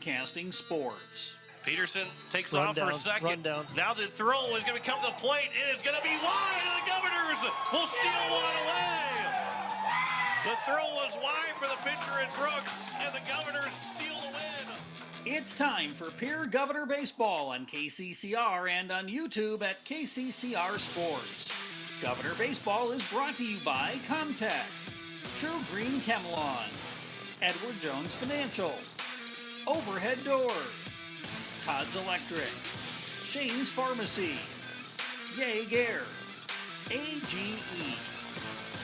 broadcasting sports. Peterson takes off for a second. Now the throw is going to come to the plate. It is going to be wide, and the Governors will steal one away. The throw was wide for the pitcher in Brooks, and the Governors steal the win. It's time for Pierre Governor Baseball on KCCR and on YouTube at KCCR Sports. Governor Baseball is brought to you by Comtech, True Green Camelon, Edward Jones Financial, Overhead Doors, Todd's Electric, Shane's Pharmacy, Jaeger, AGE,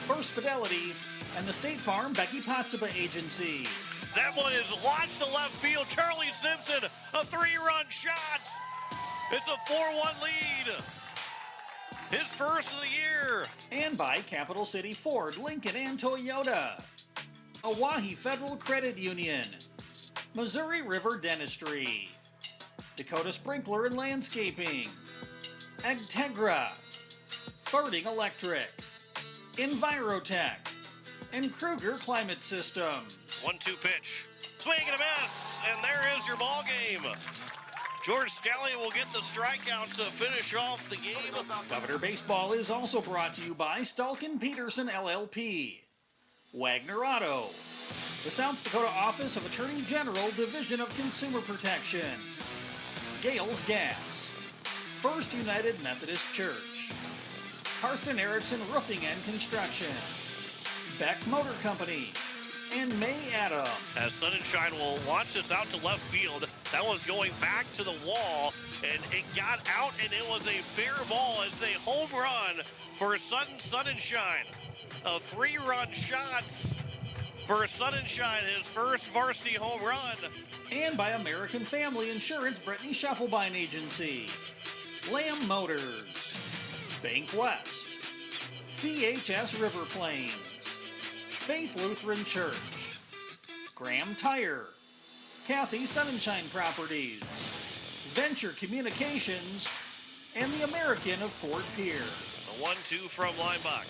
First Fidelity, and the State Farm Becky Potsuba Agency. That one is launched to left field. Charlie Simpson, a 3-run shot. It's a 4-1 lead. His first of the year. And by Capital City Ford, Lincoln, and Toyota. Oahe Federal Credit Union. Missouri River Dentistry. Dakota Sprinkler and Landscaping. Agtegra. Ferding Electric. Envirotech. And Kruger Climate Systems. 1-2 pitch. Swing and a miss. And there is your ball game. George Stallion will get the strikeout to finish off the game. Governor Baseball is also brought to you by Stalkin Peterson LLP, Wagner Auto, the South Dakota Office of Attorney General, Division of Consumer Protection, Gales Gas, First United Methodist Church, Karsten Erickson Roofing and Construction, Beck Motor Company, and May Adams. As Sun and Shine will launch this out to left field. That one's going back to the wall, and it got out, and it was a fair ball. It's a home run for Sun and Shine. A 3-run shot for Sun and Shine, his first varsity home run. And by American Family Insurance, Brittany Scheffelbein Agency, Lamb Motors, Bank West, CHS River Plains, Faith Lutheran Church, Graham Tire, Kathy Sunshine Properties, Venture Communications, and the American of Fort Pierre. The 1-2 from Lineback.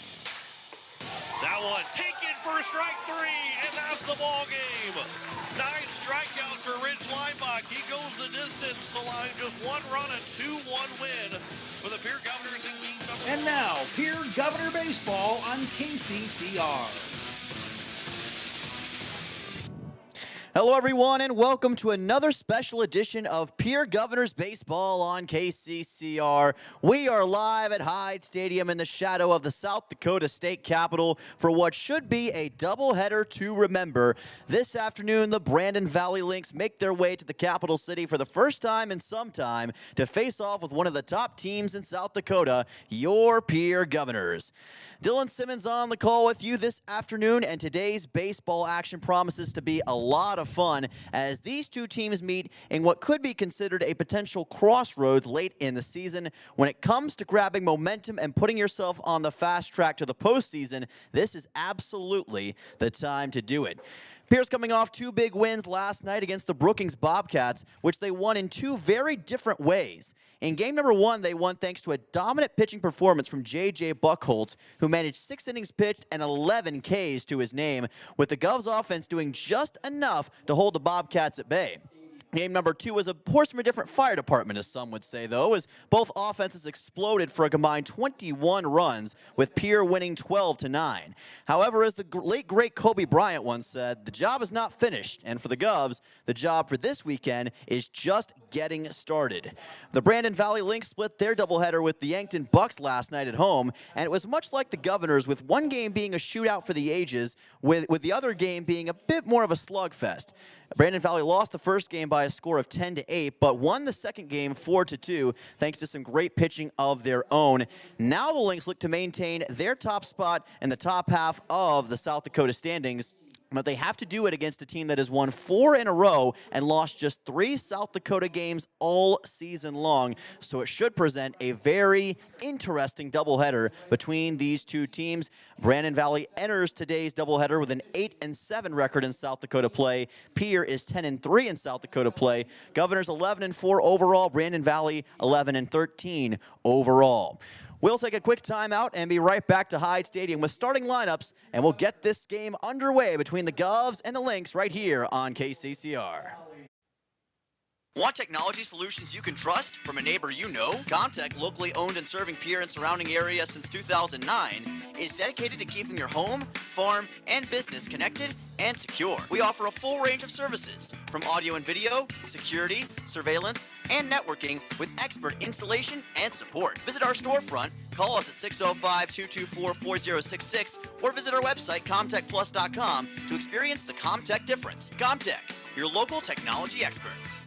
That one taken for strike 3, and that's the ball game. 9 strikeouts for Ridge Lineback. He goes the distance, allowing just 1 run, a 2-1 win for the Pierre Governors in game number 1. And now, Pierre Governor Baseball on KCCR. Hello, everyone, and welcome to another special edition of Pierre Governors Baseball on KCCR. We are live at Hyde Stadium in the shadow of the South Dakota State Capitol for what should be a doubleheader to remember. This afternoon, the Brandon Valley Lynx make their way to the capital city for the first time in some time to face off with one of the top teams in South Dakota, your Pierre Governors. Dylan Simmons on the call with you this afternoon, and today's baseball action promises to be a lot of fun as these two teams meet in what could be considered a potential crossroads late in the season. When it comes to grabbing momentum and putting yourself on the fast track to the postseason, this is absolutely the time to do it. Pierre's coming off 2 big wins last night against the Brookings Bobcats, which they won in 2 very different ways. In game number 1, they won thanks to a dominant pitching performance from J.J. Buckholtz, who managed 6 innings pitched and 11 Ks to his name, with the Govs offense doing just enough to hold the Bobcats at bay. Game number 2 was a horse from a different fire department, as some would say, though, as both offenses exploded for a combined 21 runs, with Pierre winning 12-9. However, as the late, great Kobe Bryant once said, the job is not finished, and for the Govs, the job for this weekend is just getting started. The Brandon Valley Lynx split their doubleheader with the Yankton Bucks last night at home, and it was much like the Governors, with one game being a shootout for the ages, with the other game being a bit more of a slugfest. Brandon Valley lost the first game by a score of 10-8, but won the second game 4-2, thanks to some great pitching of their own. Now the Lynx look to maintain their top spot in the top half of the South Dakota standings, but they have to do it against a team that has won 4 in a row and lost just 3 South Dakota games all season long. So it should present a very interesting doubleheader between these two teams. Brandon Valley enters today's doubleheader with an 8-7 record in South Dakota play. Pierre is 10-3 in South Dakota play. Governors 11-4 overall. Brandon Valley 11-13 overall. We'll take a quick timeout and be right back to Hyde Stadium with starting lineups, and we'll get this game underway between the Govs and the Lynx right here on KCCR. Want technology solutions you can trust from a neighbor you know? Comtech, locally owned and serving Pierre and surrounding areas since 2009, is dedicated to keeping your home, farm, and business connected and secure. We offer a full range of services, from audio and video, security, surveillance, and networking with expert installation and support. Visit our storefront, call us at 605-224-4066, or visit our website, comtechplus.com, to experience the Comtech difference. Comtech, your local technology experts.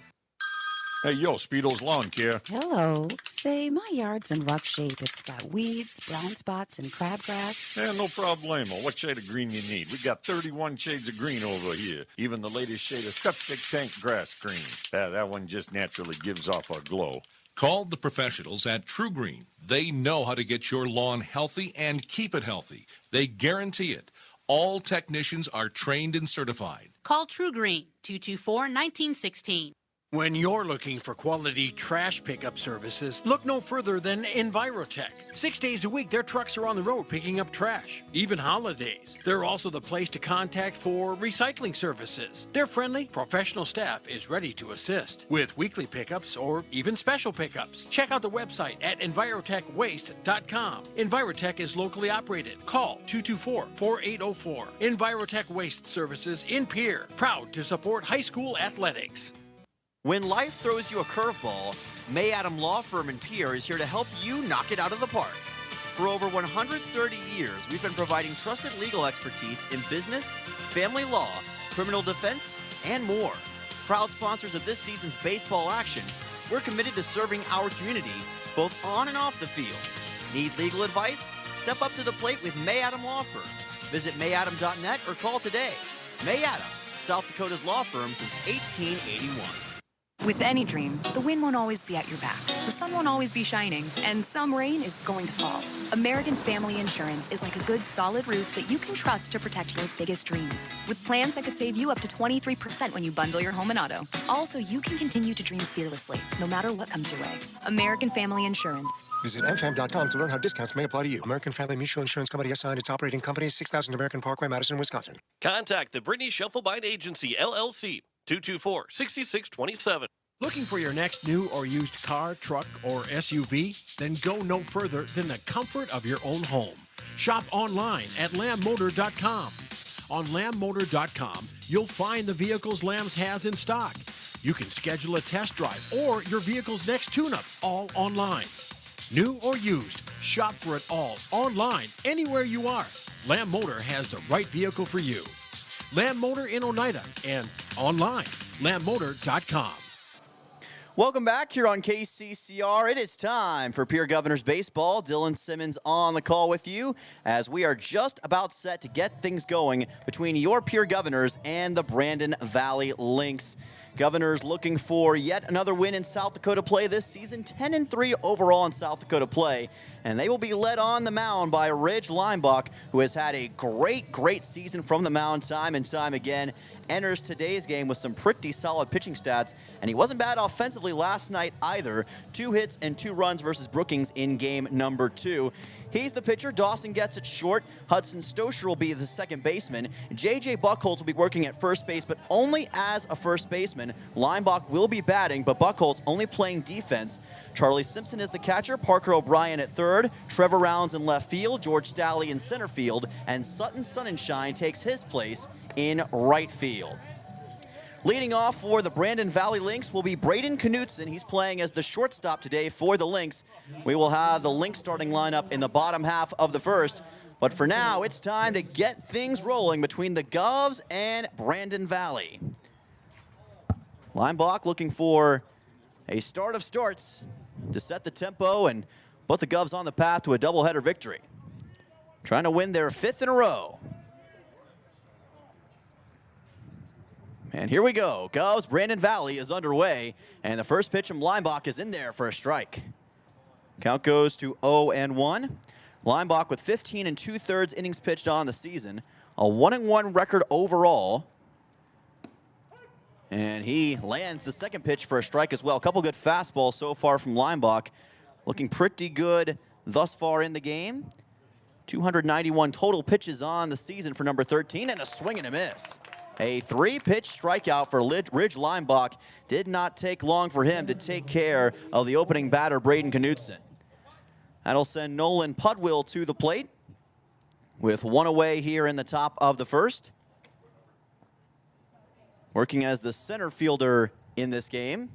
Hey, yo, Speedo's Lawn Care. Hello. Say, my yard's in rough shape. It's got weeds, brown spots, and crabgrass. Yeah, no problemo. What shade of green you need? We got 31 shades of green over here. Even the latest shade of septic tank grass green. That one just naturally gives off a glow. Call the professionals at True Green. They know how to get your lawn healthy and keep it healthy. They guarantee it. All technicians are trained and certified. Call True Green, 224-1916. When you're looking for quality trash pickup services, look no further than Envirotech. 6 days a week, their trucks are on the road picking up trash, even holidays. They're also the place to contact for recycling services. Their friendly, professional staff is ready to assist with weekly pickups or even special pickups. Check out the website at envirotechwaste.com. Envirotech is locally operated. Call 224-4804. Envirotech Waste Services in Pierre, proud to support high school athletics. When life throws you a curveball, May Adam Law Firm in Pierre is here to help you knock it out of the park. For over 130 years, we've been providing trusted legal expertise in business, family law, criminal defense, and more. Proud sponsors of this season's baseball action, we're committed to serving our community both on and off the field. Need legal advice? Step up to the plate with May Adam Law Firm. Visit mayadam.net or call today. May Adam, South Dakota's law firm since 1881. With any dream, the wind won't always be at your back, the sun won't always be shining, and some rain is going to fall. American Family Insurance is like a good, solid roof that you can trust to protect your biggest dreams. With plans that could save you up to 23% when you bundle your home and auto. Also, you can continue to dream fearlessly, no matter what comes your way. American Family Insurance. Visit mfam.com to learn how discounts may apply to you. American Family Mutual Insurance Company assigned its operating company, 6000 American Parkway, Madison, Wisconsin. Contact the Brittany Shufflebind Agency, LLC, 224-6627. Looking for your next new or used car, truck, or SUV? Then go no further than the comfort of your own home. Shop online at lambmotor.com. On lambmotor.com, you'll find the vehicles Lambs has in stock. You can schedule a test drive or your vehicle's next tune-up, all online. New or used, shop for it all online, anywhere you are. Lamb Motor has the right vehicle for you. Lamb Motor in Oneida and online, lambmotor.com. Welcome back here on KCCR. It is time for Pierre Governors Baseball. Dylan Simmons on the call with you as we are just about set to get things going between your Pierre Governors and the Brandon Valley Lynx. Governors looking for yet another win in South Dakota play this season, 10-3 overall in South Dakota play, and they will be led on the mound by Ridge Limbach, who has had a great season from the mound time and time again. Enters today's game with some pretty solid pitching stats, and he wasn't bad offensively last night either. 2 hits and 2 runs versus Brookings in game number 2. He's the pitcher. Dawson gets it short. Hudson Stosher will be the second baseman. J.J. Buchholz will be working at first base, but only as a first baseman. Limbach will be batting, but Buchholz only playing defense. Charlie Simpson is the catcher. Parker O'Brien at third. Trevor Rounds in left field. George Stalley in center field. And Sutton Sonnenschein takes his place in right field. Leading off for the Brandon Valley Lynx will be Braden Knutson. He's playing as the shortstop today for the Lynx. We will have the Lynx starting lineup in the bottom half of the first. But for now, it's time to get things rolling between the Govs and Brandon Valley. Limbach looking for a start of starts to set the tempo and put the Govs on the path to a doubleheader victory. Trying to win their 5th in a row. And here we go. Govs, Brandon Valley is underway, and the first pitch from Limbach is in there for a strike. Count goes to 0-1. Limbach with 15 2/3 innings pitched on the season, a 1-1 record overall. And he lands the second pitch for a strike as well. A couple good fastballs so far from Limbach. Looking pretty good thus far in the game. 291 total pitches on the season for number 13, and a swing and a miss. A 3-pitch strikeout for Ridge Limbach. Did not take long for him to take care of the opening batter, Braden Knutson. That'll send Nolan Pudwill to the plate with one away here in the top of the first. Working as the center fielder in this game.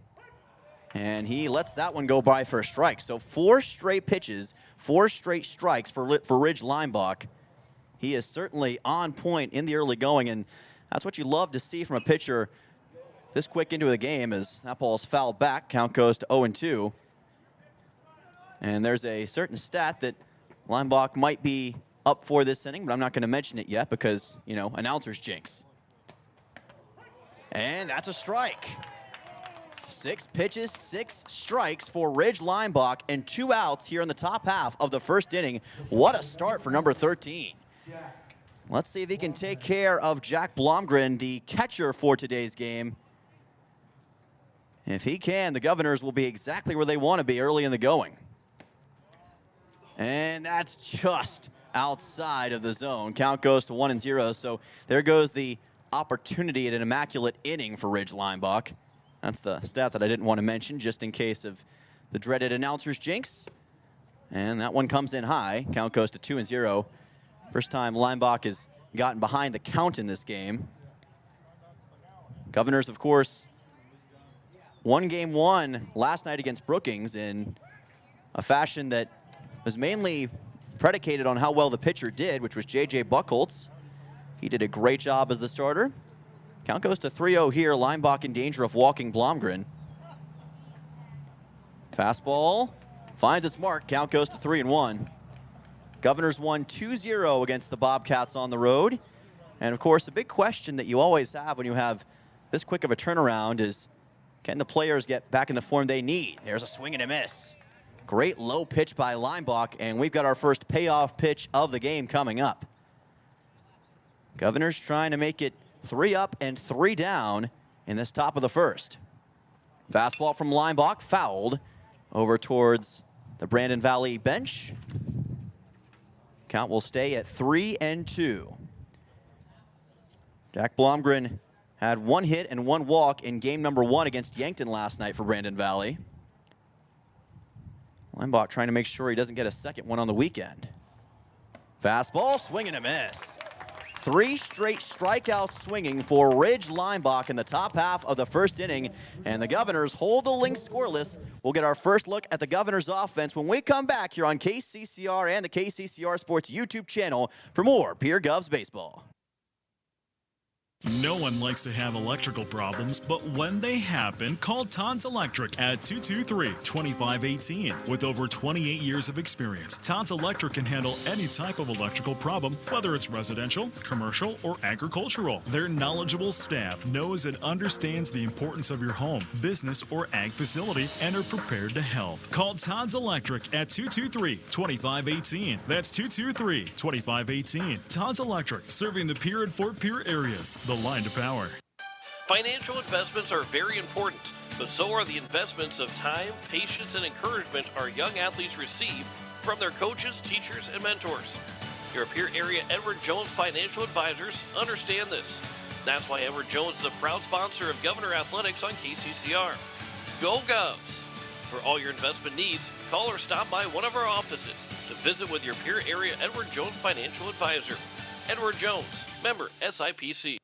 And he lets that one go by for a strike. So 4 straight pitches, 4 straight strikes for Ridge Limbach. He is certainly on point in the early going, and that's what you love to see from a pitcher this quick into the game, as that ball is fouled back. Count goes to 0-2. And there's a certain stat that Limbach might be up for this inning, but I'm not going to mention it yet because, you know, announcer's jinx. And that's a strike. 6 pitches, 6 strikes for Ridge Limbach, and 2 outs here in the top half of the first inning. What a start for number 13. Let's see if he can take care of Jack Blomgren, the catcher for today's game. If he can, the Governors will be exactly where they want to be early in the going. And that's just outside of the zone. Count goes to 1-0, so there goes the opportunity at an immaculate inning for Ridge Limbach. That's the stat that I didn't want to mention, just in case of the dreaded announcer's jinx. And that one comes in high. Count goes to 2-0. First time Limbach has gotten behind the count in this game. Governors, of course, won game 1 last night against Brookings in a fashion that was mainly predicated on how well the pitcher did, which was J.J. Buchholz. He did a great job as the starter. Count goes to 3-0 here. Limbach in danger of walking Blomgren. Fastball finds its mark. Count goes to 3-1. Governors won 2-0 against the Bobcats on the road. And of course, the big question that you always have when you have this quick of a turnaround is, can the players get back in the form they need? There's a swing and a miss. Great low pitch by Limbach, and we've got our first payoff pitch of the game coming up. Governors trying to make it 3 up and 3 down in this top of the first. Fastball from Limbach, fouled over towards the Brandon Valley bench. Count will stay at 3-2. Jack Blomgren had 1 hit and 1 walk in game number 1 against Yankton last night for Brandon Valley. Limbach trying to make sure he doesn't get a second one on the weekend. Fastball, swing and a miss. 3 straight strikeouts swinging for Ridge Limbach in the top half of the first inning, and the Governors hold the Lynx scoreless. We'll get our first look at the Governors offense when we come back here on KCCR and the KCCR Sports YouTube channel for more Pierre Govs baseball. No one likes to have electrical problems, but when they happen, call Todd's Electric at 223-2518. With over 28 years of experience, Todd's Electric can handle any type of electrical problem, whether it's residential, commercial, or agricultural. Their knowledgeable staff knows and understands the importance of your home, business, or ag facility and are prepared to help. Call Todd's Electric at 223-2518. That's 223-2518. Todd's Electric, serving the Pierre and Fort Pierre areas. The line to power. Financial investments are very important, but so are the investments of time, patience, and encouragement our young athletes receive from their coaches, teachers, and mentors. Your Pierre area Edward Jones Financial Advisors understand this. That's why Edward Jones is a proud sponsor of Governor Athletics on KCCR. Go Govs! For all your investment needs, call or stop by one of our offices to visit with your Pierre area Edward Jones Financial Advisor. Edward Jones, member SIPC.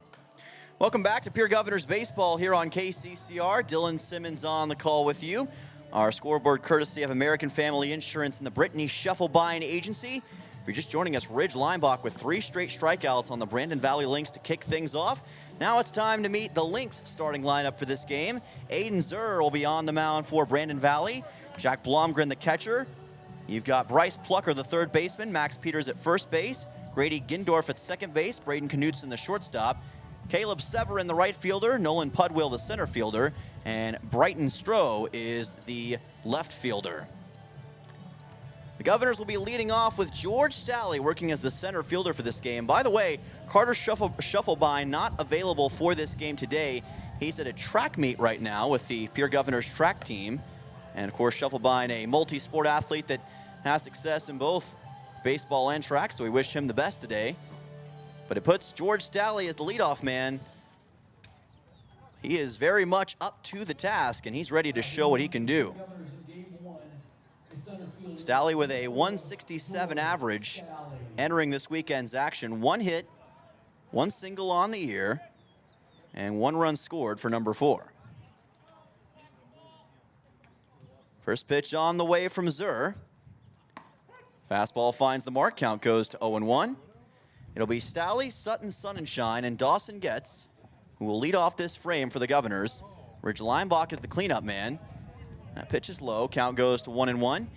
Welcome back to Pierre Governors Baseball here on KCCR. Dylan Simmons on the call with you. Our scoreboard courtesy of American Family Insurance and the Brittany Shufflebine Agency. If you're just joining us, Ridge Limbach with 3 straight strikeouts on the Brandon Valley Lynx to kick things off. Now it's time to meet the Lynx starting lineup for this game. Aiden Zur will be on the mound for Brandon Valley. Jack Blomgren, the catcher. You've got Bryce Plucker, the third baseman. Max Peters at first base. Grady Gindorf at second base. Braden Knutson, the shortstop. Caleb Severin, the right fielder. Nolan Pudwill, the center fielder. And Brighton Stroh is the left fielder. The Governors will be leading off with George Sally working as the center fielder for this game. By the way, Carter Shufflebine not available for this game today. He's at a track meet right now with the Pierre Governors track team. And of course, Shufflebine, a multi-sport athlete that has success in both baseball and track, so we wish him the best today. But it puts George Sally as the leadoff man he is very much up to the task, and he's ready to show what he can do. Stalley with a 167 average entering this weekend's action. 1 hit, 1 single on the year, and 1 run scored for number 4. First pitch on the way from Zur. Fastball finds the mark. Count goes to 0-1. It'll be Stalley, Sutton, Sonnenschein, and Dawson Getz who will lead off this frame for the Governors. Ridge Leinbach is the cleanup man. That pitch is low. Count goes to 1-1.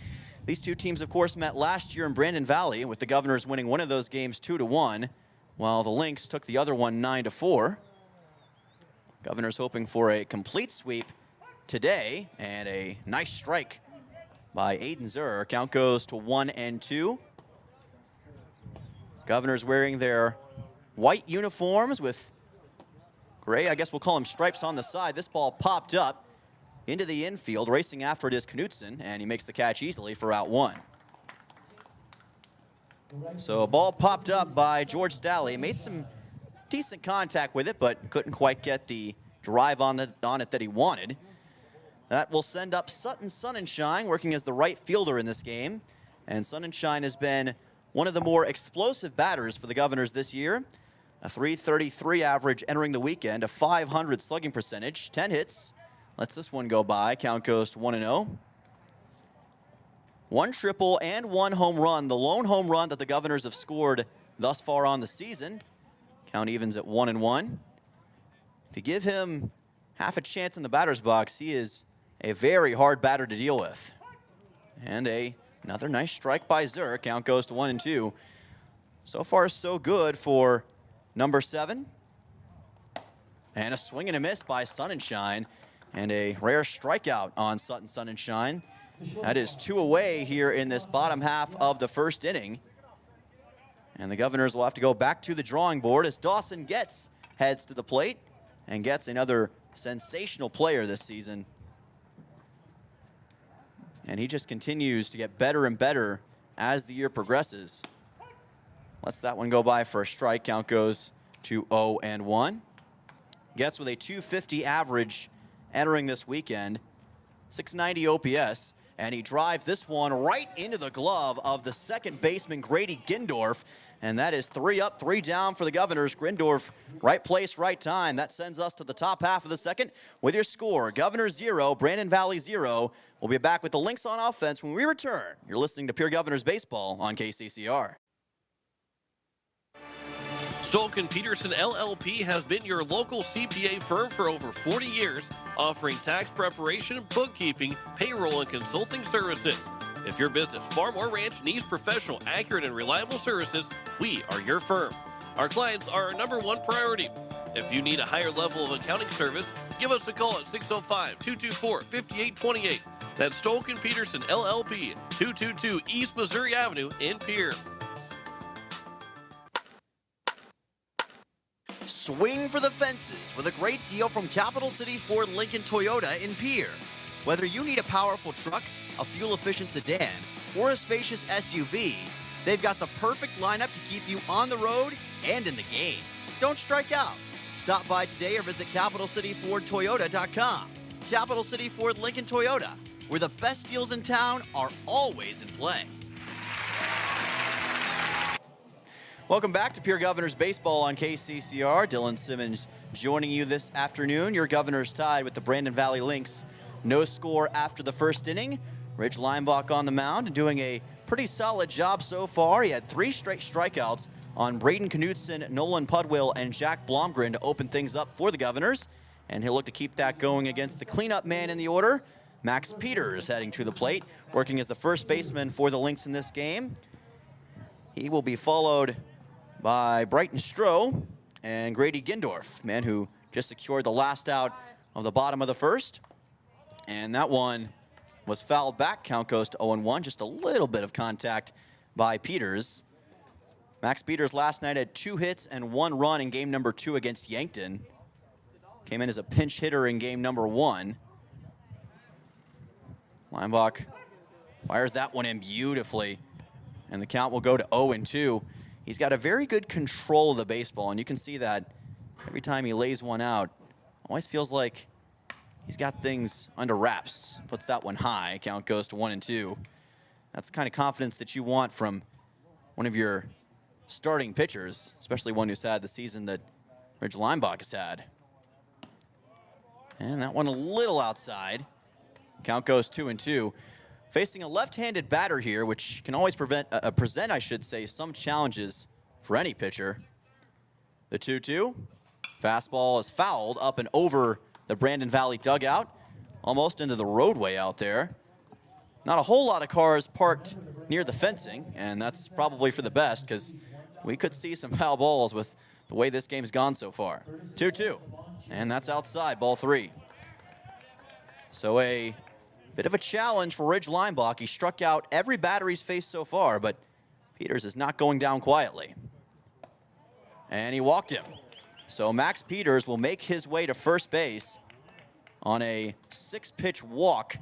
These two teams, of course, met last year in Brandon Valley, with the Governors winning one of those games 2-1, while the Lynx took the other one 9-4. Governors hoping for a complete sweep today, and a nice strike by Aiden Zur. Count goes to 1-2. Governors wearing their white uniforms with gray, I guess we'll call them stripes on the side. This ball popped up into the infield. Racing after it is Knutson, and he makes the catch easily for out 1. So a ball popped up by George Stalley. Made some decent contact with it, but couldn't quite get the drive on it that he wanted. That will send up Sutton Sonnenschein, working as the right fielder in this game. And Sonnenschein has been one of the more explosive batters for the Governors this year. A .333 average entering the weekend, a .500 slugging percentage, 10 hits. Lets this one go by. Count goes to 1-0. 1 triple and 1 home run. The lone home run that the Governors have scored thus far on the season. Count evens at 1-1. If you give him half a chance in the batter's box, he is a very hard batter to deal with. And another nice strike by Zur. Count goes to 1-2. So far, so good for number 7. And a swing and a miss by Sonnenschein. And a rare strikeout on Sutton Sonnenschein. That is 2 away here in this bottom half of the first inning. And the Governors will have to go back to the drawing board as Dawson Getz heads to the plate. And gets another sensational player this season. And he just continues to get better and better as the year progresses. Lets that one go by for a strike. Count goes to 0-1. Getz with a .250 average entering this weekend. .690 OPS. And he drives this one right into the glove of the second baseman, Grady Gindorf. And that is 3 up, 3 down for the Governors. Gindorf, right place, right time. That sends us to the top half of the second with your score. Governors 0, Brandon Valley 0. We'll be back with the Lynx on offense when we return. You're listening to Pierre Governors Baseball on KCCR. Stolken Peterson LLP has been your local CPA firm for over 40 years, offering tax preparation, bookkeeping, payroll, and consulting services. If your business, farm, or ranch needs professional, accurate, and reliable services, we are your firm. Our clients are our #1 priority. If you need a higher level of accounting service, give us a call at 605-224-5828. That's Stolken Peterson LLP, 222 East Missouri Avenue in Pierre. Swing for the fences with a great deal from Capital City Ford Lincoln Toyota in Pierre. Whether you need a powerful truck, a fuel-efficient sedan, or a spacious SUV, they've got the perfect lineup to keep you on the road and in the game. Don't strike out. Stop by today or visit CapitalCityFordToyota.com. Capital City Ford Lincoln Toyota, where the best deals in town are always in play. Welcome back to Pierre Governors Baseball on KCCR. Dylan Simmons joining you this afternoon. Your Governors tied with the Brandon Valley Lynx. No score after the first inning. Ridge Leinbach on the mound and doing a pretty solid job so far. He had 3 straight strikeouts on Braden Knutson, Nolan Pudwill, and Jack Blomgren to open things up for the Governors. And he'll look to keep that going against the cleanup man in the order, Max Peters, heading to the plate, working as the first baseman for the Lynx in this game. He will be followed by Brighton Stroh and Grady Gindorf, man who just secured the last out of the bottom of the first. And that one was fouled back. Count goes to 0-1. Just a little bit of contact by Peters. Max Peters last night had 2 hits and 1 run in game number 2 against Yankton. Came in as a pinch hitter in game number 1. Leinbach fires that one in beautifully. And the count will go to 0-2. He's got a very good control of the baseball, and you can see that every time he lays one out. Always feels like he's got things under wraps. Puts that one high. Count goes to 1-2. That's the kind of confidence that you want from one of your starting pitchers, especially one who's had the season that Ridge Limbach has had. And that one a little outside. Count goes 2-2. Facing a left-handed batter here, which can always present, I should say, some challenges for any pitcher. The 2-2. Fastball is fouled up and over the Brandon Valley dugout, almost into the roadway out there. Not a whole lot of cars parked near the fencing, and that's probably for the best because we could see some foul balls with the way this game's gone so far. 2-2, and that's outside, ball 3. So a bit of a challenge for Ridge Limbach. He struck out every batter he's faced so far, but Peters is not going down quietly. And he walked him. So Max Peters will make his way to first base on a 6-pitch walk.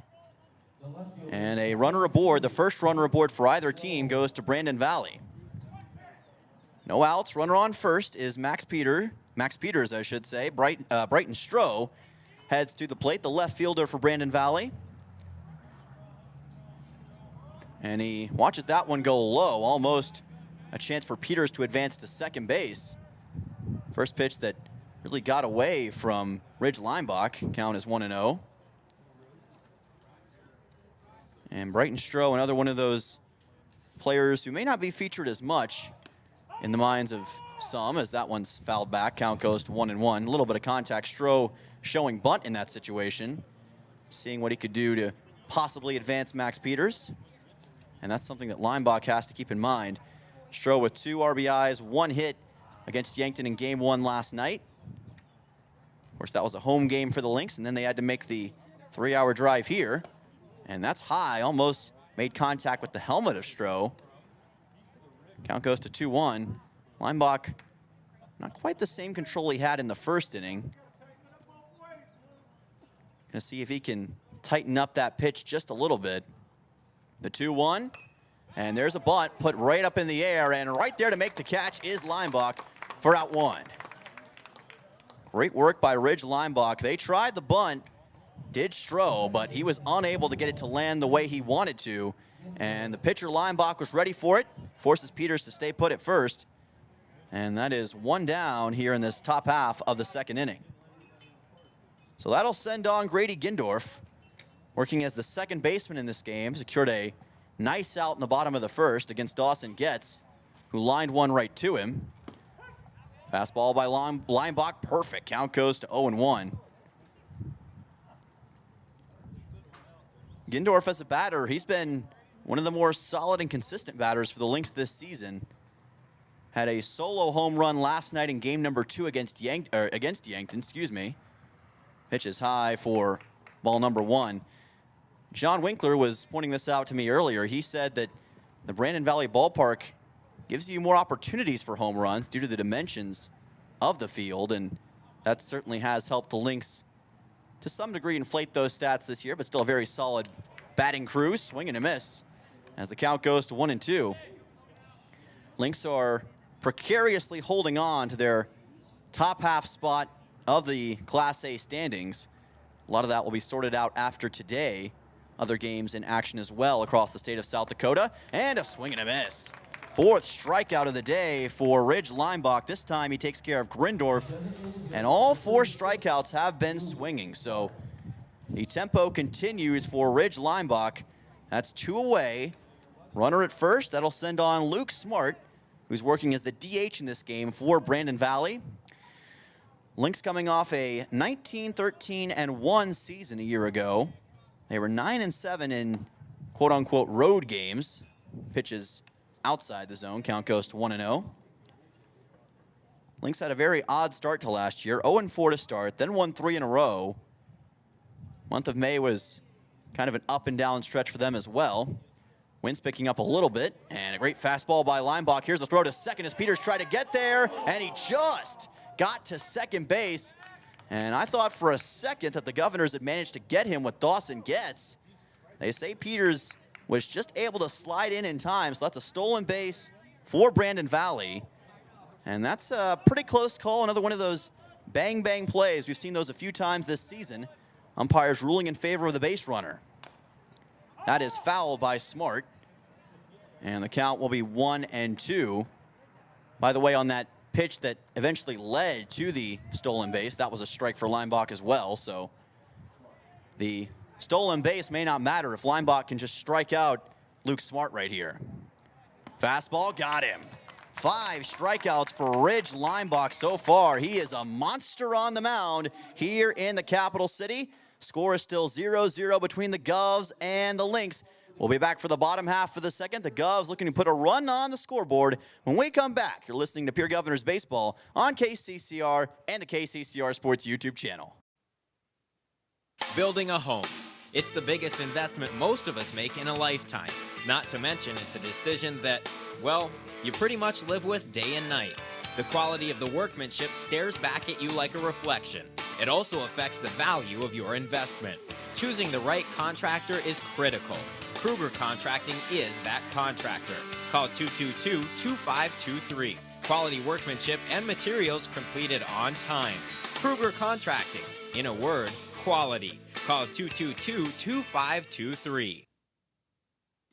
And a runner aboard, the first runner aboard for either team, goes to Brandon Valley. No outs, runner on first is Max Peters, I should say. Brighton Stroh heads to the plate, the left fielder for Brandon Valley. And he watches that one go low, almost a chance for Peters to advance to second base. First pitch that really got away from Ridge Limbach. Count is 1-0. And Brighton Stroh, another one of those players who may not be featured as much in the minds of some, as that one's fouled back. Count goes to 1-1. A little bit of contact. Stroh showing bunt in that situation, seeing what he could do to possibly advance Max Peters. And that's something that Limbach has to keep in mind. Stroh with 2 RBIs, 1 hit against Yankton in game 1 last night. Of course, that was a home game for the Lynx, and then they had to make the 3-hour drive here. And that's high, almost made contact with the helmet of Stroh. Count goes to 2-1. Limbach, not quite the same control he had in the first inning. Gonna see if he can tighten up that pitch just a little bit. The 2-1, and there's a bunt put right up in the air, and right there to make the catch is Limbach for out 1. Great work by Ridge Limbach. They tried the bunt, did Stroh, but he was unable to get it to land the way he wanted to, and the pitcher Limbach was ready for it, forces Peters to stay put at first, and that is 1 down here in this top half of the second inning. So that'll send on Grady Gindorf, working as the second baseman in this game, secured a nice out in the bottom of the first against Dawson Getz, who lined one right to him. Fastball by Limbach, perfect. Count goes to 0-1. Gindorf as a batter, he's been one of the more solid and consistent batters for the Lynx this season. Had a solo home run last night in game number 2 against Yankton, Pitch is high for ball number 1. John Winkler was pointing this out to me earlier. He said that the Brandon Valley Ballpark gives you more opportunities for home runs due to the dimensions of the field, and that certainly has helped the Lynx to some degree inflate those stats this year, but still a very solid batting crew. Swing and a miss as the count goes to 1-2. Lynx are precariously holding on to their top half spot of the Class A standings. A lot of that will be sorted out after today. Other games in action as well across the state of South Dakota. And a swing and a miss. 4th strikeout of the day for Ridge Limbach. This time he takes care of Grindorf, and all 4 strikeouts have been swinging. So the tempo continues for Ridge Limbach. That's 2 away. Runner at first. That'll send on Luke Smart, who's working as the DH in this game for Brandon Valley. Lynx coming off a 19-13-1 season a year ago. They were 9-7 in quote-unquote road games. Pitches outside the zone. Count goes to 1-0. Lynx had a very odd start to last year. 0-4 to start, then won 3 in a row. Month of May was kind of an up and down stretch for them as well. Wind's picking up a little bit, and a great fastball by Limbach. Here's the throw to second as Peters tried to get there, and he just got to second base. And I thought for a second that the Governors had managed to get him with Dawson Getz. They say Peters was just able to slide in time, so that's a stolen base for Brandon Valley. And that's a pretty close call, another one of those bang plays. We've seen those a few times this season. Umpires ruling in favor of the base runner. That is foul by Smart. And the count will be 1-2. By the way, on that pitch that eventually led to the stolen base, that was a strike for Leinbach as well. So the stolen base may not matter if Leinbach can just strike out Luke Smart right here. Fastball, got him. 5 strikeouts for Ridge Leinbach so far. He is a monster on the mound here in the capital city. Score is still 0-0 between the Govs and the Lynx. We'll be back for the bottom half of the second. The Govs looking to put a run on the scoreboard. When we come back, you're listening to Pierre Governors Baseball on KCCR and the KCCR Sports YouTube channel. Building a home. It's the biggest investment most of us make in a lifetime. Not to mention, it's a decision that, well, you pretty much live with day and night. The quality of the workmanship stares back at you like a reflection. It also affects the value of your investment. Choosing the right contractor is critical. Kruger Contracting is that contractor. Call 222-2523. Quality workmanship and materials completed on time. Kruger Contracting. In a word, quality. Call 222-2523.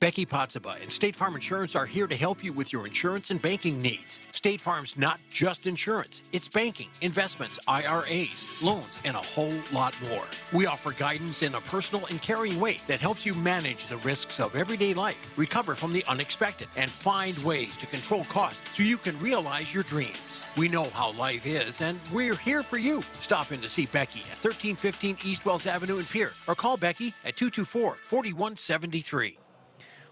Becky Potsaba and State Farm Insurance are here to help you with your insurance and banking needs. State Farm's not just insurance. It's banking, investments, IRAs, loans, and a whole lot more. We offer guidance in a personal and caring way that helps you manage the risks of everyday life, recover from the unexpected, and find ways to control costs so you can realize your dreams. We know how life is, and we're here for you. Stop in to see Becky at 1315 East Wells Avenue in Pierre, or call Becky at 224-4173.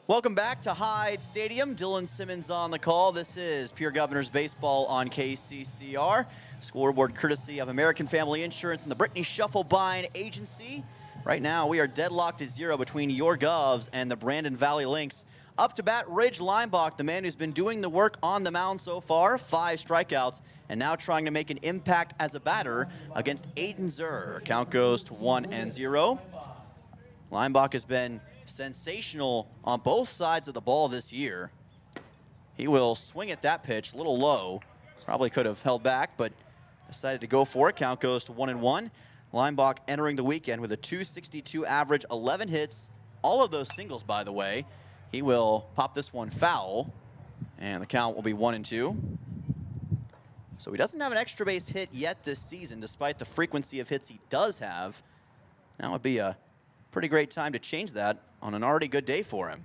Welcome back to Hyde Stadium. Dylan Simmons on the call. This is Pierre Governors Baseball on KCCR. Scoreboard courtesy of American Family Insurance and the Brittany Shuffle Buying Agency. Right now, we are deadlocked at 0 between your Govs and the Brandon Valley Lynx. Up to bat, Ridge Leinbach, the man who's been doing the work on the mound so far. 5 strikeouts, and now trying to make an impact as a batter against Aiden Zur. Count goes to 1-0. Leinbach has been sensational on both sides of the ball this year. He will swing at that pitch, a little low. Probably could have held back, but decided to go for it. Count goes to 1-1. Leinbach entering the weekend with a .262 average, 11 hits, all of those singles, by the way. He will pop this one foul, and the count will be 1-2. So he doesn't have an extra base hit yet this season, despite the frequency of hits he does have. That would be a pretty great time to change that on an already good day for him.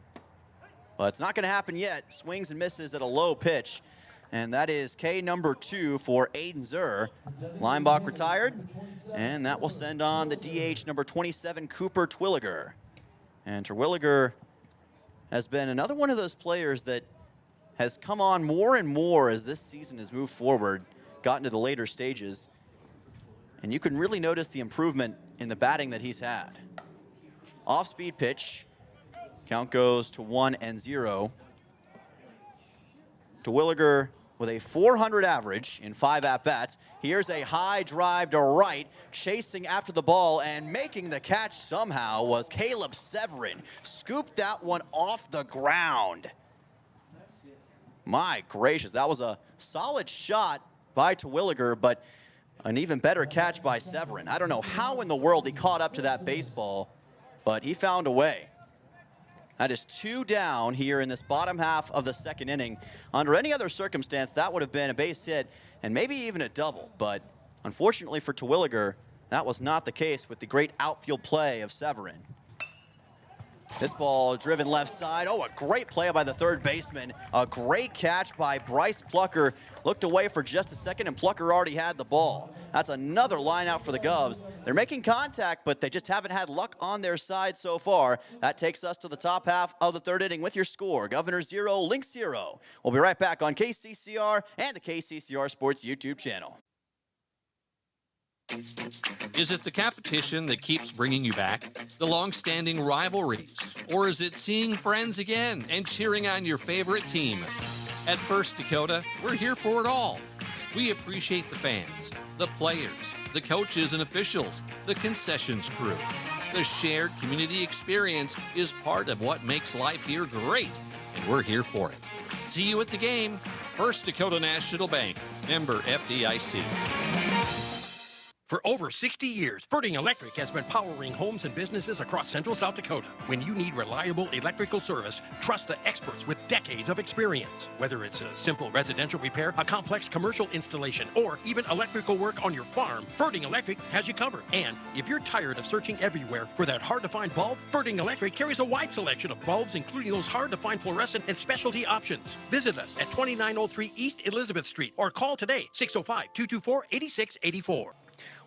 But it's not going to happen yet. Swings and misses at a low pitch. And that is K number 2 for Aiden Zur. Leinbach retired. And that will send on the DH number 27, Cooper Twilliger. And Terwilliger has been another one of those players that has come on more and more as this season has moved forward, gotten to the later stages. And you can really notice the improvement in the batting that he's had. Off-speed pitch. Count goes to 1-0. Terwilliger with a .400 average in 5 at-bats. Here's a high drive to right, chasing after the ball, and making the catch somehow was Caleb Severin. Scooped that one off the ground. My gracious, that was a solid shot by Terwilliger, but an even better catch by Severin. I don't know how in the world he caught up to that baseball, but he found a way. That is 2 down here in this bottom half of the second inning. Under any other circumstance, that would have been a base hit and maybe even a double. But unfortunately for Terwilliger, that was not the case with the great outfield play of Severin. This ball driven left side. Oh, a great play by the third baseman. A great catch by Bryce Plucker. Looked away for just a second, and Plucker already had the ball. That's another line out for the Govs. They're making contact, but they just haven't had luck on their side so far. That takes us to the top half of the third inning with your score. Governor 0, Lynx 0. We'll be right back on KCCR and the KCCR Sports YouTube channel. Is it the competition that keeps bringing you back? The long-standing rivalries? Or is it seeing friends again and cheering on your favorite team? At First Dakota, we're here for it all. We appreciate the fans, the players, the coaches and officials, the concessions crew. The shared community experience is part of what makes life here great, and we're here for it. See you at the game. First Dakota National Bank, member FDIC. For over 60 years, Ferding Electric has been powering homes and businesses across central South Dakota. When you need reliable electrical service, trust the experts with decades of experience. Whether it's a simple residential repair, a complex commercial installation, or even electrical work on your farm, Ferding Electric has you covered. And if you're tired of searching everywhere for that hard-to-find bulb, Ferding Electric carries a wide selection of bulbs, including those hard-to-find fluorescent and specialty options. Visit us at 2903 East Elizabeth Street or call today, 605-224-8684.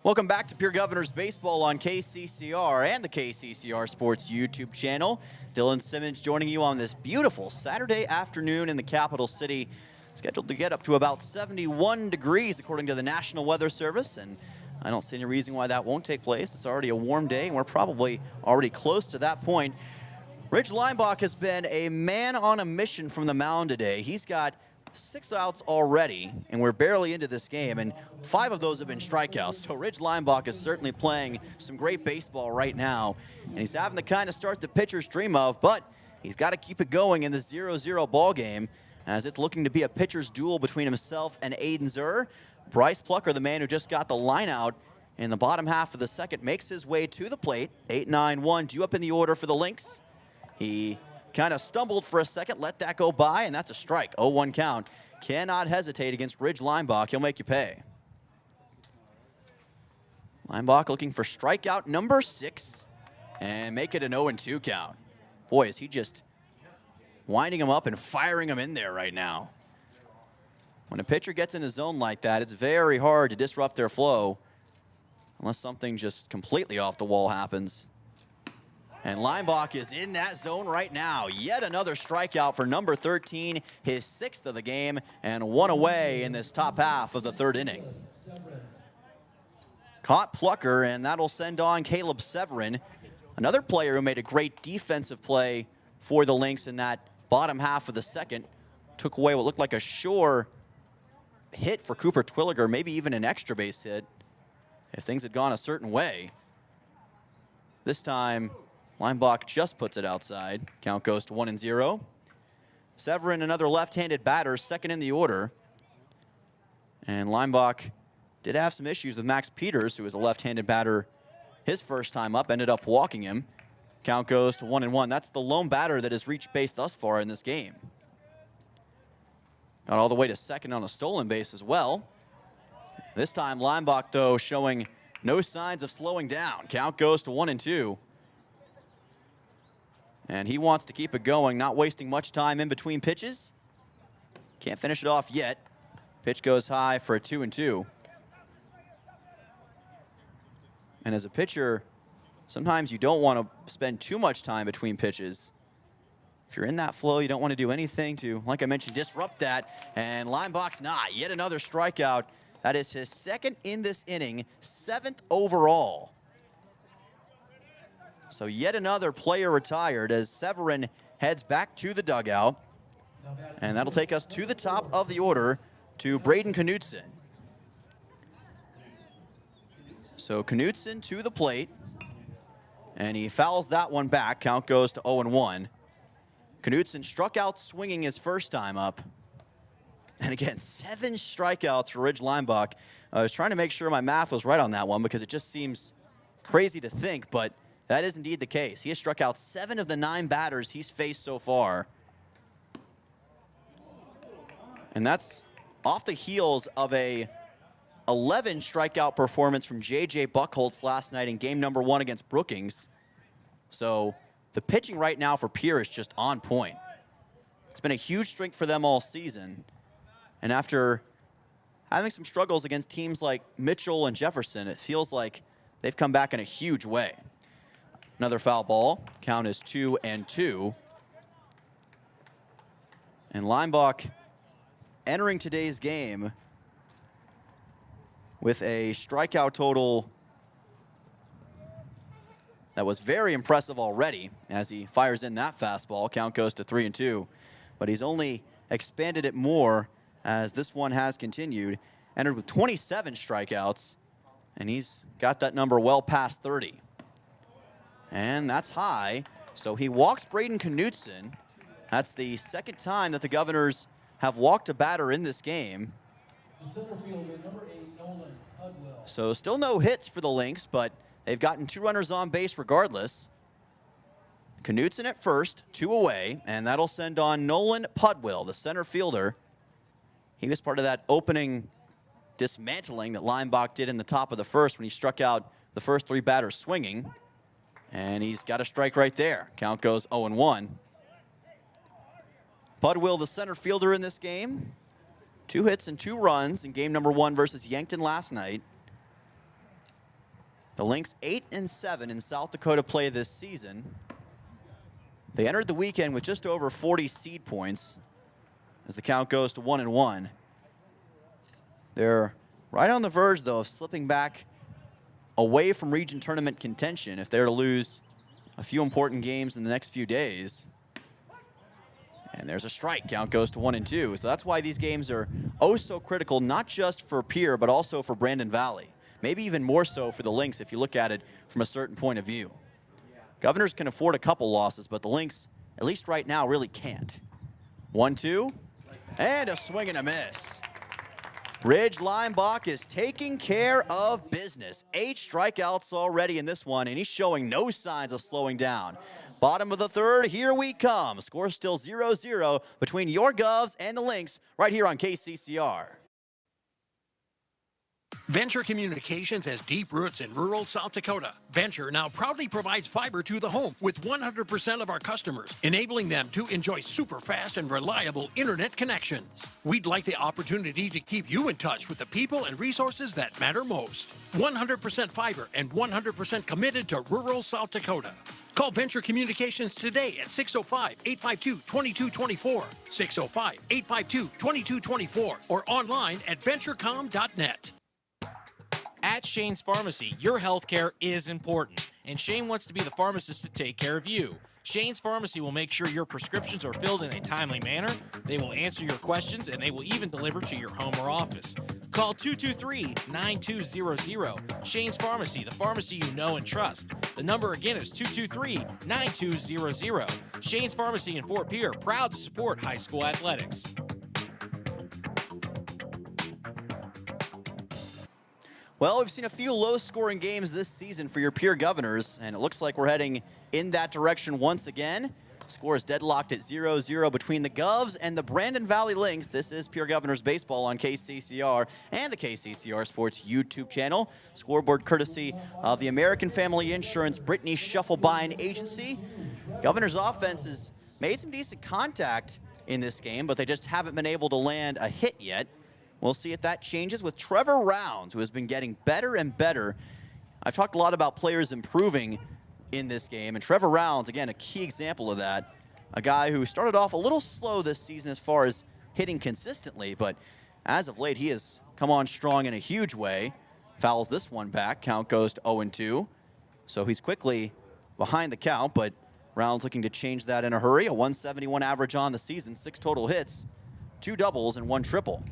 Welcome back to Pierre Governors Baseball on KCCR and the KCCR Sports YouTube channel. Dylan Simmons joining you on this beautiful Saturday afternoon in the capital city. Scheduled to get up to about 71 degrees according to the National Weather Service, and I don't see any reason why that won't take place. It's already a warm day, and we're probably already close to that point. Ridge Leinbach has been a man on a mission from the mound today. He's got 6 outs already, and we're barely into this game, and 5 of those have been strikeouts. So Ridge Leinbach is certainly playing some great baseball right now, and he's having the kind of start the pitchers dream of, but he's got to keep it going in the 0-0 ball game, as it's looking to be a pitcher's duel between himself and Aiden Zur. Bryce Plucker, the man who just got the line out in the bottom half of the second, makes his way to the plate. 8-9-1 due up in the order for the Lynx. He kind of stumbled for a second, let that go by, and that's a strike. 0-1 count. Cannot hesitate against Ridge Leinbach. He'll make you pay. Leinbach looking for strikeout number 6 and make it an 0-2 count. Boy, is he just winding him up and firing him in there right now. When a pitcher gets in the zone like that, it's very hard to disrupt their flow unless something just completely off the wall happens. And Leinbach is in that zone right now. Yet another strikeout for number 13, his 6th of the game, and 1 away in this top half of the 3rd inning. Caught Plucker, and that'll send on Caleb Severin, another player who made a great defensive play for the Lynx in that bottom half of the second. Took away what looked like a sure hit for Cooper Twilliger, maybe even an extra base hit if things had gone a certain way. This time, Leinbach just puts it outside. Count goes to 1-0. Severin, another left-handed batter, second in the order. And Leinbach did have some issues with Max Peters, who was a left-handed batter his first time up, ended up walking him. Count goes to 1-1. That's the lone batter that has reached base thus far in this game. Got all the way to second on a stolen base as well. This time, Leinbach, though, showing no signs of slowing down. Count goes to 1-2. And he wants to keep it going, not wasting much time in between pitches. Can't finish it off yet. Pitch goes high for a 2-2. And as a pitcher, sometimes you don't want to spend too much time between pitches. If you're in that flow, you don't want to do anything to, like I mentioned, disrupt that. And Leinbach's not. Yet another strikeout. That is his 2nd in this inning, 7th overall. So yet another player retired as Severin heads back to the dugout. And that'll take us to the top of the order to Braden Knudsen. So Knudsen to the plate. And he fouls that one back. Count goes to 0-1. Knudsen struck out swinging his first time up. And again, 7 strikeouts for Ridge Leinbach. I was trying to make sure my math was right on that one because it just seems crazy to think, but that is indeed the case. He has struck out 7 of the 9 batters he's faced so far. And that's off the heels of a 11 strikeout performance from J.J. Buchholz last night in game number 1 against Brookings. So the pitching right now for Pierre is just on point. It's been a huge strength for them all season. And after having some struggles against teams like Mitchell and Jefferson, it feels like they've come back in a huge way. Another foul ball. Count is 2-2. And Leinbach entering today's game with a strikeout total that was very impressive already as he fires in that fastball. Count goes to 3-2. But he's only expanded it more as this one has continued. Entered with 27 strikeouts, and he's got that number well past 30. And that's high, so he walks Braden Knudsen. That's the 2nd time that the Governors have walked a batter in this game. The center fielder, number 8, Nolan Hudwell. So still no hits for the Lynx, but they've gotten 2 runners on base regardless. Knutson at first, 2 away, and that'll send on Nolan Pudwill, the center fielder. He was part of that opening dismantling that Leinbach did in the top of the first when he struck out the first 3 batters swinging. And he's got a strike right there. Count goes 0-1. Pudwill, the center fielder in this game. 2 hits and 2 runs in game number 1 versus Yankton last night. The Lynx 8-7 in South Dakota play this season. They entered the weekend with just over 40 seed points as the count goes to 1-1. They're right on the verge, though, of slipping back away from region tournament contention if they're to lose a few important games in the next few days. And there's a strike. Count goes to 1-2. So that's why these games are oh so critical, not just for Pierre, but also for Brandon Valley. Maybe even more so for the Lynx if you look at it from a certain point of view. Governors can afford a couple losses, but the Lynx, at least right now, really can't. 1-2, and a swing and a miss. Ridge Leinbach is taking care of business. 8 strikeouts already in this one, and he's showing no signs of slowing down. Bottom of the third, here we come. Score still 0-0 between your Govs and the Lynx right here on KCCR. Venture Communications has deep roots in rural South Dakota. Venture now proudly provides fiber to the home with 100% of our customers, enabling them to enjoy super fast and reliable internet connections. We'd like the opportunity to keep you in touch with the people and resources that matter most. 100% fiber and 100% committed to rural South Dakota. Call Venture Communications today at 605-852-2224, 605-852-2224, or online at venturecom.net. At Shane's Pharmacy, your healthcare is important, and Shane wants to be the pharmacist to take care of you. Shane's Pharmacy will make sure your prescriptions are filled in a timely manner, they will answer your questions, and they will even deliver to your home or office. Call 223-9200. Shane's Pharmacy, the pharmacy you know and trust. The number again is 223-9200. Shane's Pharmacy in Fort Pierre, proud to support high school athletics. Well, we've seen a few low-scoring games this season for your Pierre Governors, and it looks like we're heading in that direction once again. Score is deadlocked at 0-0 between the Govs and the Brandon Valley Lynx. This is Pierre Governors Baseball on KCCR and the KCCR Sports YouTube channel. Scoreboard courtesy of the American Family Insurance Brittany Shufflebine Agency. Governors' offense has made some decent contact in this game, but they just haven't been able to land a hit yet. We'll see if that changes with Trevor Rounds, who has been getting better and better. I've talked a lot about players improving in this game, and Trevor Rounds, again, a key example of that. A guy who started off a little slow this season as far as hitting consistently, but as of late, he has come on strong in a huge way. Fouls this one back. Count goes to 0-2. So he's quickly behind the count, but Rounds looking to change that in a hurry. A 171 average on the season, 6 total hits, 2 doubles, and 1 triple.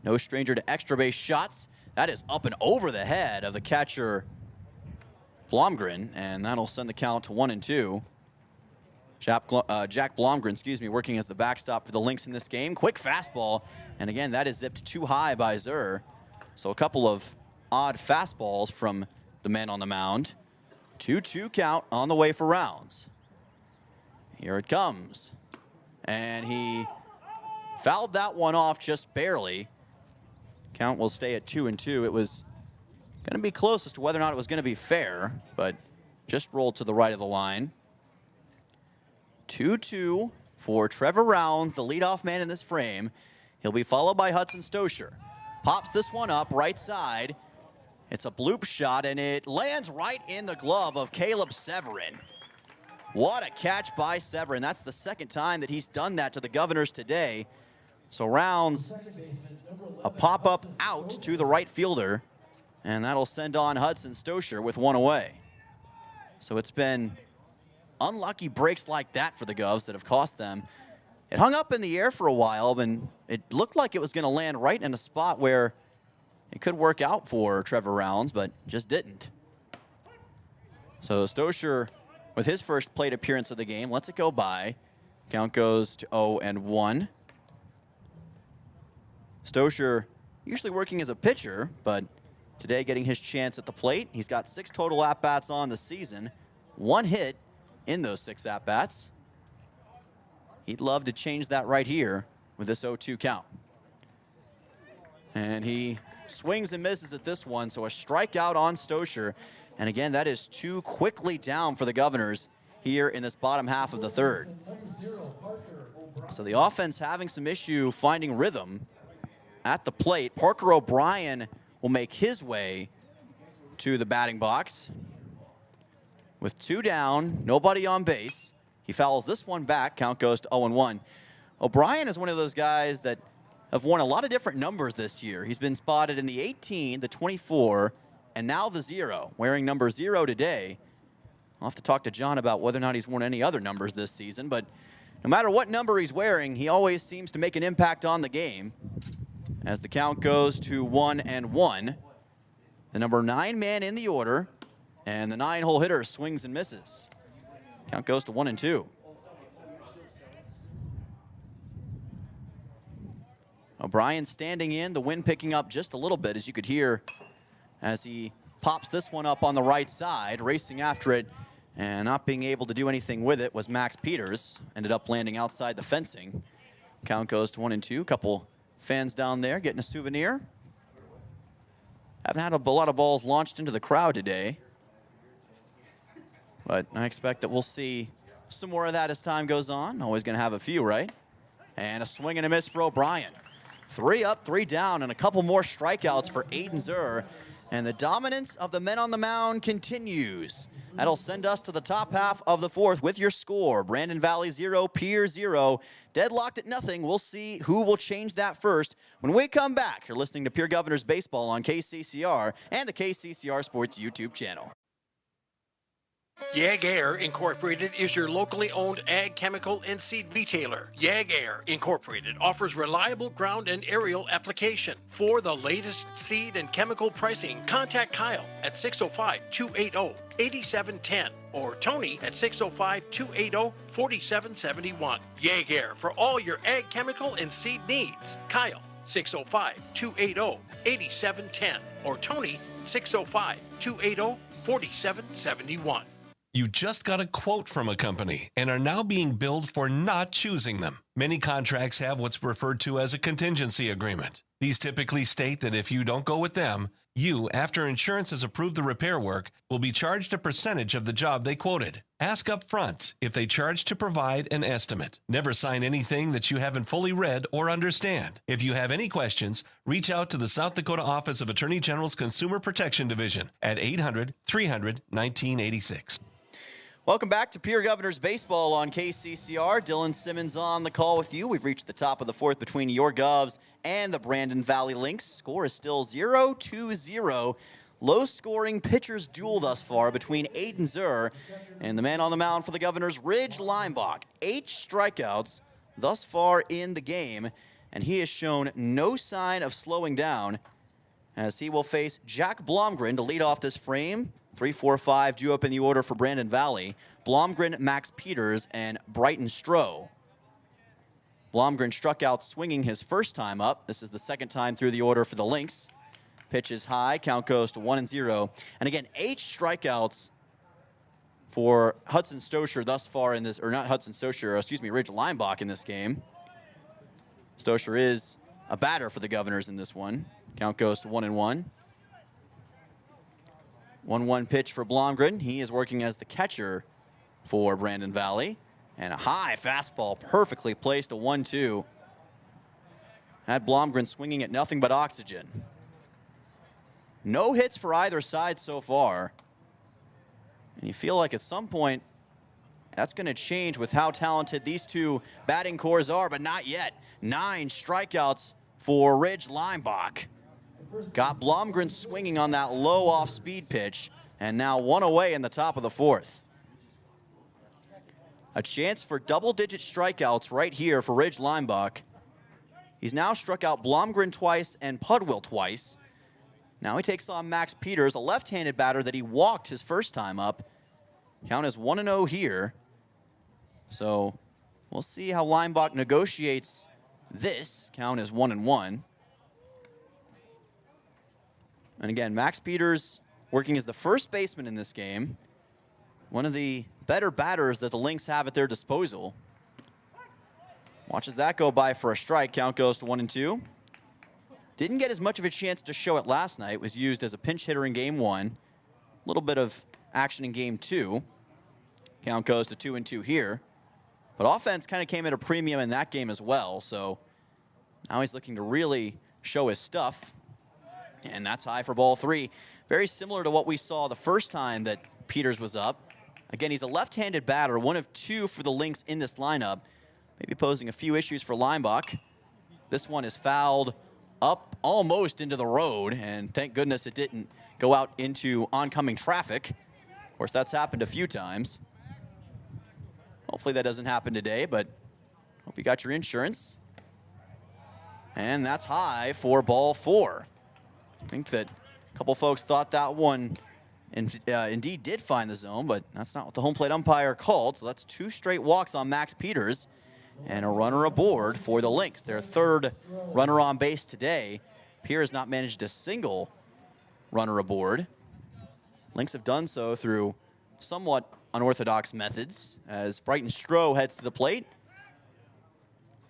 No stranger to extra base shots. That is up and over the head of the catcher, Blomgren, and that'll send the count to 1-2. Jack Blomgren, working as the backstop for the Lynx in this game. Quick fastball, and again, that is zipped too high by Zur. So a couple of odd fastballs from the man on the mound. 2-2 count on the way for Rounds. Here it comes. And he fouled that one off just barely. Count will stay at 2-2. It was going to be close as to whether or not it was going to be fair, but just rolled to the right of the line. 2-2 for Trevor Rounds, the leadoff man in this frame. He'll be followed by Hudson Stosher. Pops this one up right side. It's a bloop shot, and it lands right in the glove of Caleb Severin. What a catch by Severin. That's the second time that he's done that to the Governors today. So Rounds, a pop-up out to the right fielder, and that'll send on Hudson Stosher with 1 away. So it's been unlucky breaks like that for the Govs that have cost them. It hung up in the air for a while, and it looked like it was going to land right in a spot where it could work out for Trevor Rounds, but just didn't. So Stosher, with his first plate appearance of the game, lets it go by. Count goes to 0-1. Stosher usually working as a pitcher, but today getting his chance at the plate. He's got 6 total at-bats on the season, 1 hit in those 6 at-bats. He'd love to change that right here with this 0-2 count. And he swings and misses at this one, so a strikeout on Stosur. And again, that is 2 quickly down for the Governors here in this bottom half of the 3rd. So the offense having some issue finding rhythm at the plate. Parker O'Brien will make his way to the batting box. With 2 down, nobody on base. He fouls this one back. Count goes to 0-1. O'Brien is one of those guys that have won a lot of different numbers this year. He's been spotted in the 18, the 24, and now the 0, wearing number 0 today. I'll have to talk to John about whether or not he's worn any other numbers this season, but no matter what number he's wearing, he always seems to make an impact on the game. As the count goes to 1-1, the number 9 man in the order, and the 9-hole hitter swings and misses. Count goes to 1-2. O'Brien standing in, the wind picking up just a little bit, as you could hear as he pops this one up on the right side, racing after it, and not being able to do anything with it was Max Peters. Ended up landing outside the fencing. Count goes to 1-2. Couple fans down there getting a souvenir. Haven't had a lot of balls launched into the crowd today, but I expect that we'll see some more of that as time goes on. Always going to have a few, right? And a swing and a miss for O'Brien. 3 up, 3 down, and a couple more strikeouts for Aiden Zur. And the dominance of the men on the mound continues. That'll send us to the top half of the 4th with your score. Brandon Valley 0, Pierre 0. Deadlocked at nothing. We'll see who will change that first. When we come back, you're listening to Pierre Governors Baseball on KCCR and the KCCR Sports YouTube channel. YAG Air Incorporated is your locally owned ag chemical and seed retailer. YAG Air Incorporated offers reliable ground and aerial application. For the latest seed and chemical pricing, contact Kyle at 605-280-8710 or Tony at 605-280-4771. YAG Air for all your ag chemical and seed needs. Kyle 605-280-8710 or Tony 605-280-4771. You just got a quote from a company and are now being billed for not choosing them. Many contracts have what's referred to as a contingency agreement. These typically state that if you don't go with them, you, after insurance has approved the repair work, will be charged a percentage of the job they quoted. Ask up front if they charge to provide an estimate. Never sign anything that you haven't fully read or understand. If you have any questions, reach out to the South Dakota Office of Attorney General's Consumer Protection Division at 800-300-1986. Welcome back to Pierre Governors Baseball on KCCR. Dylan Simmons on the call with you. We've reached the top of the 4th between your Govs and the Brandon Valley Lynx. Score is still 0-0. Low-scoring pitchers duel thus far between Aiden Zur and the man on the mound for the Governors, Ridge Limbach. 8 strikeouts thus far in the game, and he has shown no sign of slowing down as he will face Jack Blomgren to lead off this frame. 3, 4, 5 due up in the order for Brandon Valley. Blomgren, Max Peters, and Brighton Stroh. Blomgren struck out swinging his first time up. This is the second time through the order for the Lynx. Pitch is high. Count goes to 1-0. And again, 8 strikeouts for Hudson Stosur thus far in this, or not Hudson Stosur, excuse me, Ridge Limbach in this game. Stosur is a batter for the Governors in this one. Count goes to 1-1. 1-1 pitch for Blomgren. He is working as the catcher for Brandon Valley. And a high fastball, perfectly placed, a 1-2. Had Blomgren swinging at nothing but oxygen. No hits for either side so far. And you feel like at some point that's going to change with how talented these two batting cores are, but not yet. 9 strikeouts for Ridge Limbach. Got Blomgren swinging on that low off-speed pitch, and now 1 away in the top of the 4th. A chance for double-digit strikeouts right here for Ridge Limbach. He's now struck out Blomgren twice and Pudwill twice. Now he takes on Max Peters, a left-handed batter that he walked his first time up. Count is 1-0 here. So we'll see how Limbach negotiates this. Count is 1-1. And again, Max Peters working as the first baseman in this game. One of the better batters that the Lynx have at their disposal. Watches that go by for a strike. Count goes to 1-2. Didn't get as much of a chance to show it last night. Was used as a pinch hitter in game 1. A little bit of action in game 2. Count goes to 2-2 here. But offense kind of came at a premium in that game as well. So now he's looking to really show his stuff. And that's high for ball 3. Very similar to what we saw the first time that Peters was up. Again, he's a left-handed batter, one of 2 for the Lynx in this lineup. Maybe posing a few issues for Leimbach. This one is fouled up almost into the road, and thank goodness it didn't go out into oncoming traffic. Of course, that's happened a few times. Hopefully that doesn't happen today, but hope you got your insurance. And that's high for ball 4. I think that a couple folks thought that one indeed did find the zone, but that's not what the home plate umpire called. So that's 2 straight walks on Max Peters and a runner aboard for the Lynx. Their 3rd runner on base today. Pierre has not managed a single runner aboard. Lynx have done so through somewhat unorthodox methods as Brighton Stroh heads to the plate.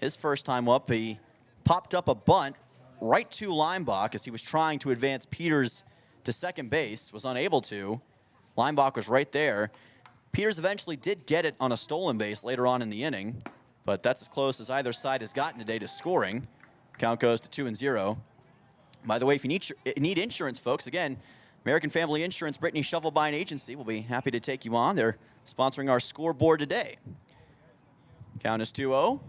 His first time up, he popped up a bunt right to Leimbach as he was trying to advance Peters to second base, was unable to. Leimbach was right there. Peters eventually did get it on a stolen base later on in the inning, but that's as close as either side has gotten today to scoring. Count goes to 2-0. By the way, if you need insurance, folks, again, American Family Insurance, Brittany Shovelbein Agency will be happy to take you on. They're sponsoring our scoreboard today. Count is 2-0.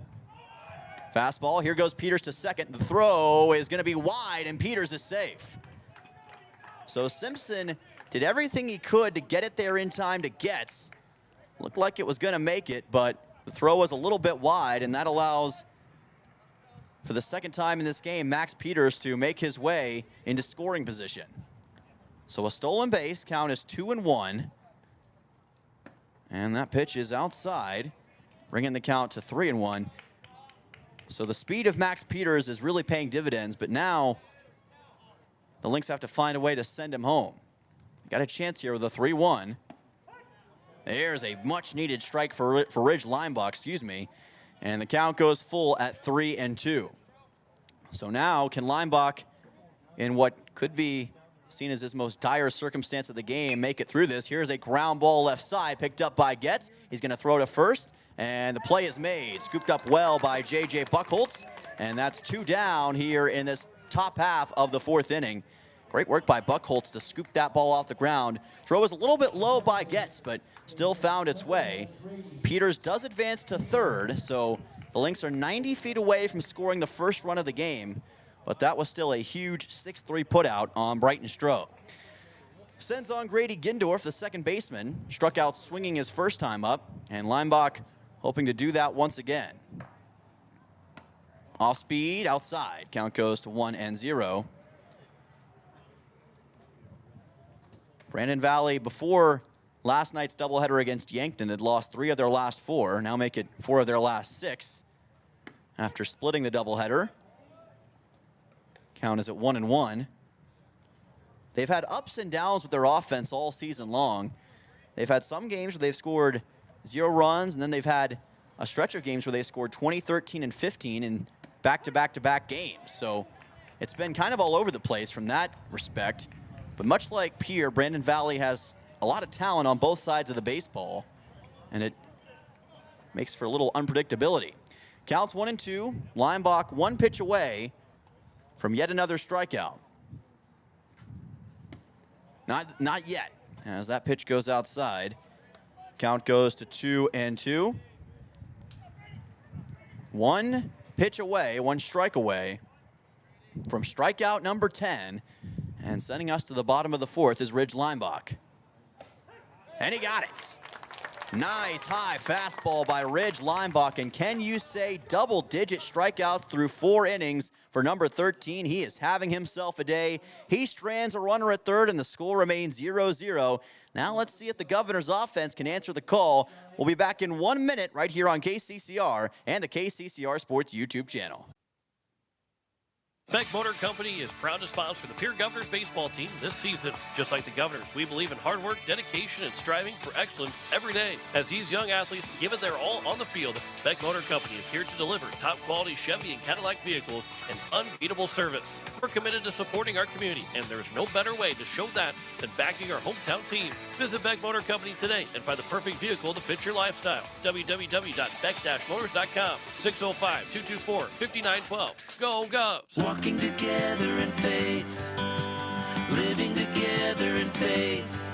Fastball, here goes Peters to second. The throw is going to be wide, and Peters is safe. So Simpson did everything he could to get it there in time to Getz. Looked like it was going to make it, but the throw was a little bit wide, and that allows, for the second time in this game, Max Peters to make his way into scoring position. So a stolen base, count is 2-1. And that pitch is outside, bringing the count to 3-1. So the speed of Max Peters is really paying dividends, but now the Lynx have to find a way to send him home. Got a chance here with a 3-1. There's a much-needed strike for Ridge Leimbach, and the count goes full at 3-2. So now can Leimbach, in what could be seen as his most dire circumstance of the game, make it through this? Here's a ground ball left side, picked up by Getz. He's going to throw to first, and the play is made. Scooped up well by J.J. Buchholz, and that's 2 down here in this top half of the 4th inning. Great work by Buchholz to scoop that ball off the ground. Throw was a little bit low by Getz, but still found its way. Peters does advance to 3rd, so the Lynx are 90 feet away from scoring the first run of the game, but that was still a huge 6-3 putout on Brighton Stroh. Sends on Grady Gindorf, the second baseman, struck out swinging his first time up, and Leimbach hoping to do that once again. Off speed, outside. Count goes to 1-0. Brandon Valley, before last night's doubleheader against Yankton, had lost 3 of their last 4. Now make it 4 of their last 6 after splitting the doubleheader. Count is at 1-1. They've had ups and downs with their offense all season long. They've had some games where they've scored 0 runs, and then they've had a stretch of games where they scored 20, 13, and 15 in back-to-back-to-back games. So it's been kind of all over the place from that respect. But much like Pierre, Brandon Valley has a lot of talent on both sides of the baseball, and it makes for a little unpredictability. Counts 1-2. Leimbach 1 pitch away from yet another strikeout. Not yet, as that pitch goes outside. Count goes to 2-2. 1 pitch away, 1 strike away from strikeout number 10. And sending us to the bottom of the 4th is Ridge Leimbach. And he got it. Nice high fastball by Ridge Leimbach. And can you say double-digit strikeouts through 4 innings for number 13? He is having himself a day. He strands a runner at 3rd, and the score remains 0-0. Now let's see if the Governor's offense can answer the call. We'll be back in 1 minute right here on KCCR and the KCCR Sports YouTube channel. Beck Motor Company is proud to sponsor the Pierre Governors baseball team this season. Just like the Governors, we believe in hard work, dedication, and striving for excellence every day. As these young athletes give it their all on the field, Beck Motor Company is here to deliver top-quality Chevy and Cadillac vehicles and unbeatable service. We're committed to supporting our community, and there's no better way to show that than backing our hometown team. Visit Beck Motor Company today and find the perfect vehicle to fit your lifestyle. www.beck-motors.com, 605-224-5912. Go Govs! Walking together in faith, living together in faith,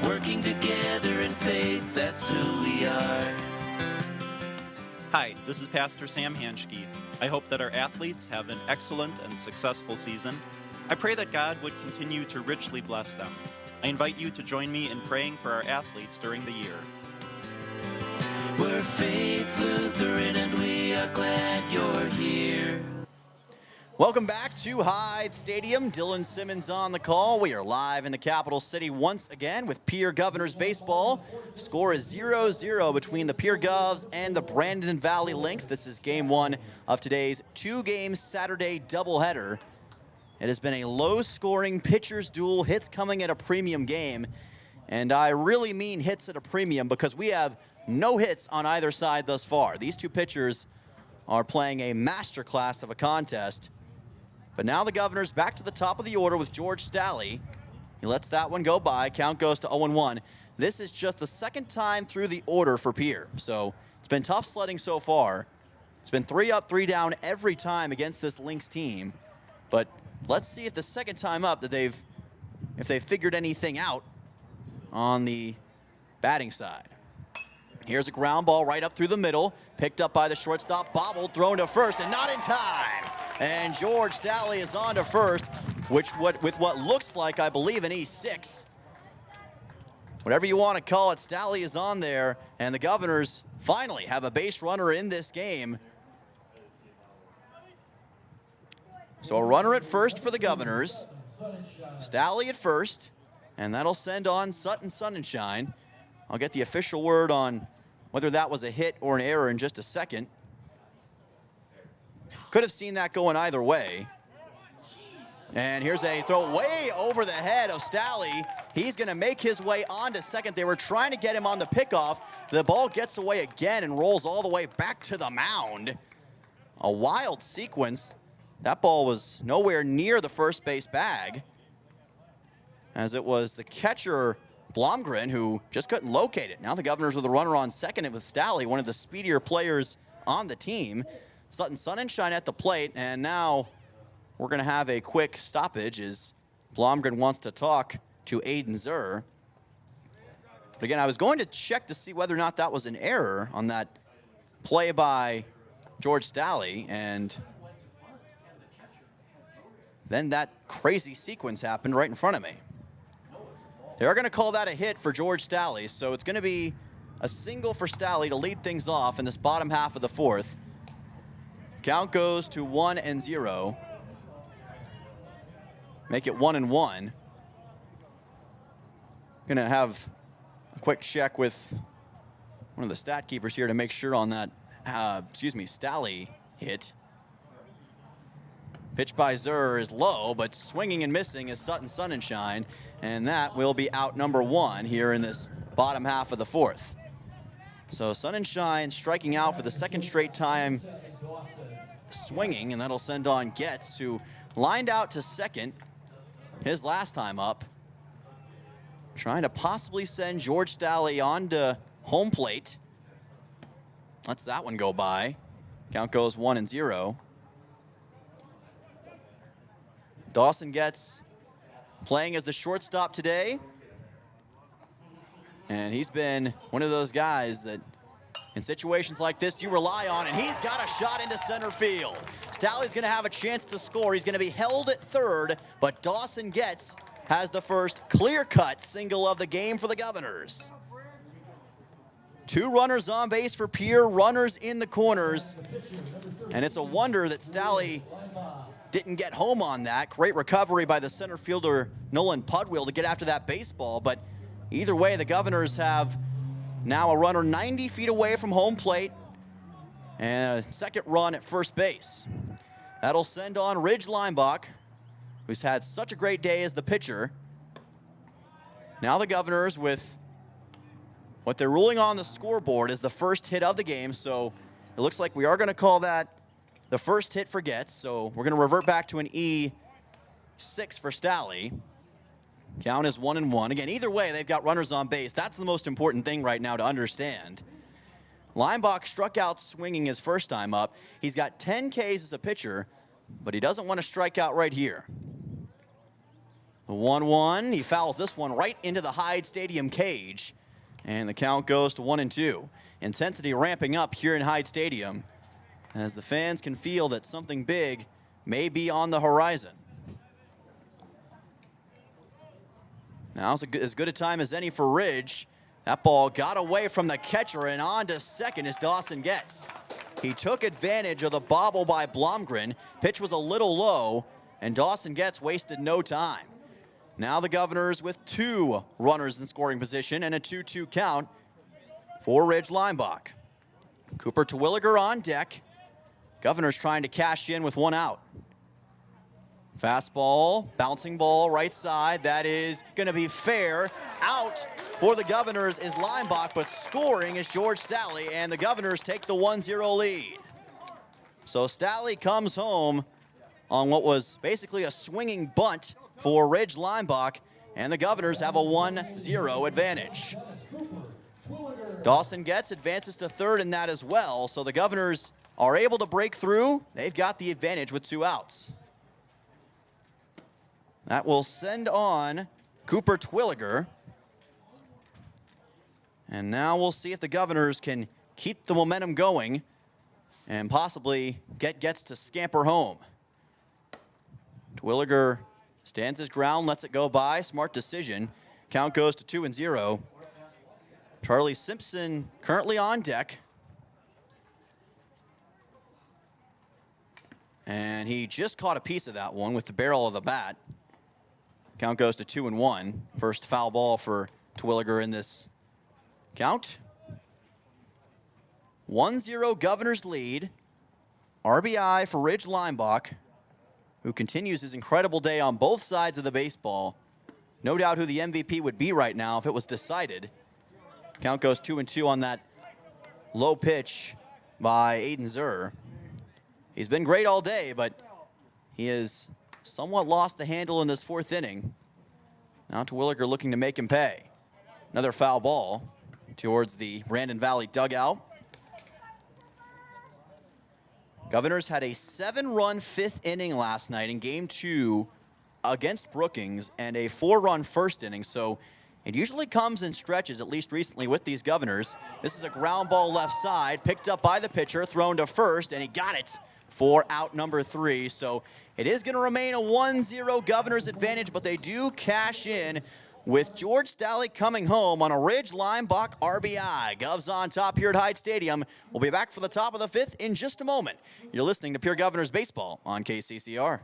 working together in faith, that's who we are. Hi, this is Pastor Sam Hanschke. I hope that our athletes have an excellent and successful season. I pray that God would continue to richly bless them. I invite you to join me in praying for our athletes during the year. We're Faith Lutheran and we are glad you're here. Welcome back to Hyde Stadium. Dylan Simmons on the call. We are live in the capital city once again with Pierre Governors baseball. Score is 0-0 between the Pierre Govs and the Brandon Valley Lynx. This is game one of today's two-game Saturday doubleheader. It has been a low-scoring pitcher's duel, hits coming at a premium game. And I really mean hits at a premium because we have no hits on either side thus far. These two pitchers are playing a masterclass of a contest. But now the Governors back to the top of the order with George Stalley. He lets that one go by. Count goes to 0-1. This is just the second time through the order for Pierre. So it's been tough sledding so far. It's been 3 up, 3 down every time against this Lynx team. But let's see if the second time up that if they've figured anything out on the batting side. Here's a ground ball right up through the middle. Picked up by the shortstop, bobbled, thrown to first, and not in time. And George Stalley is on to first, with what looks like, I believe, an E6. Whatever you want to call it, Stalley is on there, and the Governors finally have a base runner in this game. So a runner at first for the Governors. Stalley at first, and that'll send on Sutton Sunshine. I'll get the official word on whether that was a hit or an error in just a second. Could have seen that going either way. And here's a throw way over the head of Stalley. He's going to make his way on to second. They were trying to get him on the pickoff. The ball gets away again and rolls all the way back to the mound. A wild sequence. That ball was nowhere near the first base bag, as it was the catcher, Blomgren, who just couldn't locate it. Now the Governors with a runner on second. It was Stalley, one of the speedier players on the team. Sutton Sunshine at the plate, and now we're going to have a quick stoppage as Blomgren wants to talk to Aiden Zur. But again, I was going to check to see whether or not that was an error on that play by George Stalley, and then that crazy sequence happened right in front of me. They're going to call that a hit for George Stalley, so it's going to be a single for Stalley to lead things off in this bottom half of the fourth. Count goes to 1-0. Make it 1-1. Going to have a quick check with one of the stat keepers here to make sure on that, Stalley hit. Pitch by Zur is low, but swinging and missing is Sutton Sunshine, and that will be out number one here in this bottom half of the fourth. So Sunshine striking out for the second straight time swinging, and that'll send on Getz, who lined out to second his last time up, trying to possibly send George Stalley on to home plate. Lets that one go by. Count goes 1-0. Dawson Getz playing as the shortstop today, and he's been one of those guys that in situations like this you rely on, and he's got a shot into center field. Stalley's going to have a chance to score. He's going to be held at third, but Dawson Getz has the first clear-cut single of the game for the Governors. 2 runners on base for Pierre, runners in the corners, and it's a wonder that Stalley didn't get home on that. Great recovery by the center fielder, Nolan Pudwill, to get after that baseball. But either way, the Governors have now a runner 90 feet away from home plate and a second run at first base. That'll send on Ridge Limbach, who's had such a great day as the pitcher. Now the Governors with what they're ruling on the scoreboard is the first hit of the game, so it looks like we are going to call that the first hit for Getz, so we're going to revert back to an E6 for Stalley. Count is 1-1. Again, either way, they've got runners on base. That's the most important thing right now to understand. Limbach struck out swinging his first time up. He's got 10 Ks as a pitcher, but he doesn't want to strike out right here. The 1-1, he fouls this one right into the Hyde Stadium cage, and the count goes to 1-2. Intensity ramping up here in Hyde Stadium as the fans can feel that something big may be on the horizon. Now it's as good a time as any for Ridge. That ball got away from the catcher and on to second as Dawson Getz. He took advantage of the bobble by Blomgren. Pitch was a little low, and Dawson Getz wasted no time. Now the Governors with 2 runners in scoring position and a 2-2 count for Ridge Limbach. Cooper Terwilliger on deck. Governors trying to cash in with 1 out. Fastball, bouncing ball, right side. That is going to be fair. Out for the Governors is Limbach, but scoring is George Stalley, and the Governors take the 1-0 lead. So Stalley comes home on what was basically a swinging bunt for Ridge Limbach, and the Governors have a 1-0 advantage. Dawson Getz advances to third in that as well, so the Governors are able to break through. They've got the advantage with 2 outs. That will send on Cooper Terwilliger. And now we'll see if the Governors can keep the momentum going and possibly get Getz to scamper home. Terwilliger stands his ground, lets it go by. Smart decision. Count goes to 2-0. Charlie Simpson currently on deck. And he just caught a piece of that one with the barrel of the bat. Count goes to 2-1. First foul ball for Terwilliger in this count. 1-0 Governors lead. RBI for Ridge Limbach, who continues his incredible day on both sides of the baseball. No doubt who the MVP would be right now if it was decided. Count goes 2-2 on that low pitch by Aiden Zur. He's been great all day, but he has somewhat lost the handle in this 4th inning. Now Terwilliger looking to make him pay. Another foul ball towards the Brandon Valley dugout. Governors had a 7-run 5th inning last night in Game 2 against Brookings and a 4-run 1st inning, so it usually comes in stretches, at least recently with these Governors. This is a ground ball left side, picked up by the pitcher, thrown to first, and he got it for out number 3. So it is going to remain a 1-0 Governors advantage, but they do cash in with George Stalley coming home on a Ridge Limbach RBI. Govs on top here at Hyde Stadium. We'll be back for the top of the 5th in just a moment. You're listening to Pierre Governors Baseball on KCCR.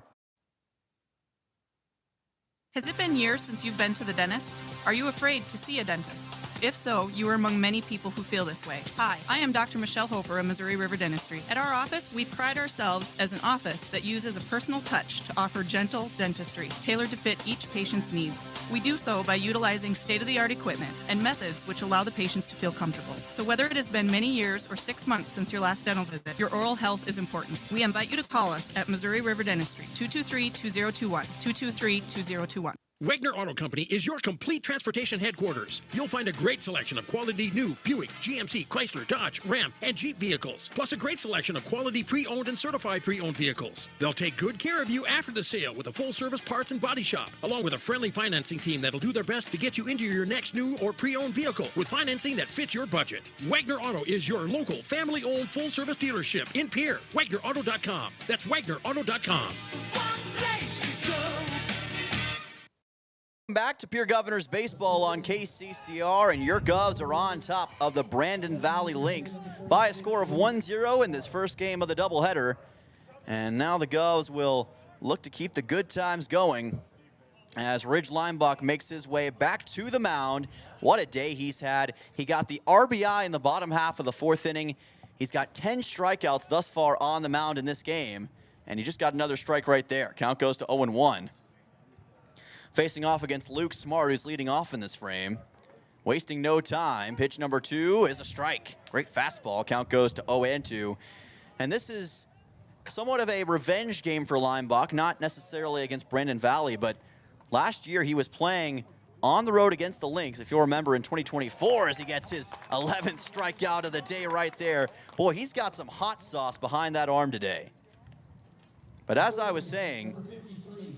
Has it been years since you've been to the dentist? Are you afraid to see a dentist? If so, you are among many people who feel this way. Hi, I am Dr. Michelle Hofer of Missouri River Dentistry. At our office, we pride ourselves as an office that uses a personal touch to offer gentle dentistry, tailored to fit each patient's needs. We do so by utilizing state-of-the-art equipment and methods which allow the patients to feel comfortable. So whether it has been many years or 6 months since your last dental visit, your oral health is important. We invite you to call us at Missouri River Dentistry, 223-2021, 223-2021. Wagner Auto Company is your complete transportation headquarters. You'll find a great selection of quality new Buick, GMC, Chrysler, Dodge, Ram, and Jeep vehicles, plus a great selection of quality pre-owned and certified pre-owned vehicles. They'll take good care of you after the sale with a full-service parts and body shop, along with a friendly financing team that'll do their best to get you into your next new or pre-owned vehicle with financing that fits your budget. Wagner Auto is your local, family-owned, full-service dealership in Pierre. WagnerAuto.com. That's WagnerAuto.com. Back to Pierre Governors Baseball on KCCR, and your Govs are on top of the Brandon Valley Lynx by a score of 1-0 in this first game of the doubleheader. And now the Govs will look to keep the good times going as Ridge Limbach makes his way back to the mound. What a day he's had. He got the RBI in the bottom half of the 4th inning. He's got 10 strikeouts thus far on the mound in this game. and he just got another strike right there. Count goes to 0-1. Facing off against Luke Smart, who's leading off in this frame. Wasting no time. Pitch number 2 is a strike. Great fastball. Count goes to 0-2. And this is somewhat of a revenge game for Leimbach, not necessarily against Brandon Valley, but last year he was playing on the road against the Lynx, if you'll remember, in 2024, as he gets his 11th strikeout of the day right there. Boy, he's got some hot sauce behind that arm today. But as I was saying,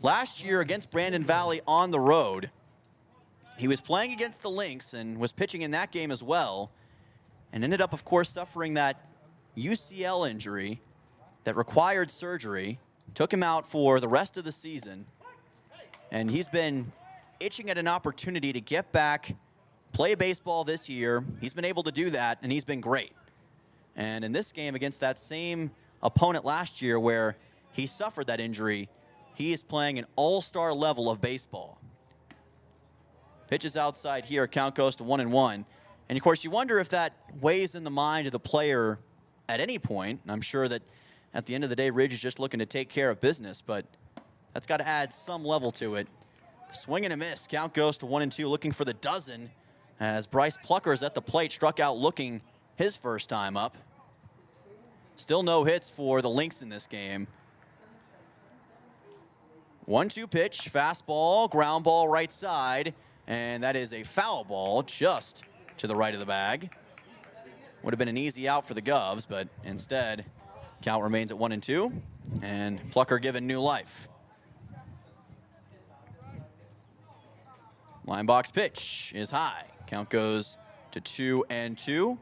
last year against Brandon Valley on the road, he was playing against the Lynx and was pitching in that game as well, and ended up, of course, suffering that UCL injury that required surgery, took him out for the rest of the season, and he's been itching at an opportunity to get back, play baseball this year. He's been able to do that, and he's been great. And in this game against that same opponent last year where he suffered that injury, he is playing an all-star level of baseball. Pitches outside here, count goes to 1-1. And of course, you wonder if that weighs in the mind of the player at any point. I'm sure that at the end of the day, Ridge is just looking to take care of business, but that's got to add some level to it. Swing and a miss. Count goes to 1-2, looking for the dozen as Bryce Plucker is at the plate, struck out looking his first time up. Still no hits for the Lynx in this game. 1-2 pitch, fastball, ground ball right side, and that is a foul ball just to the right of the bag. Would have been an easy out for the Govs, but instead, count remains at 1-2, and Plucker given new life. Leimbach's pitch is high. Count goes to 2-2.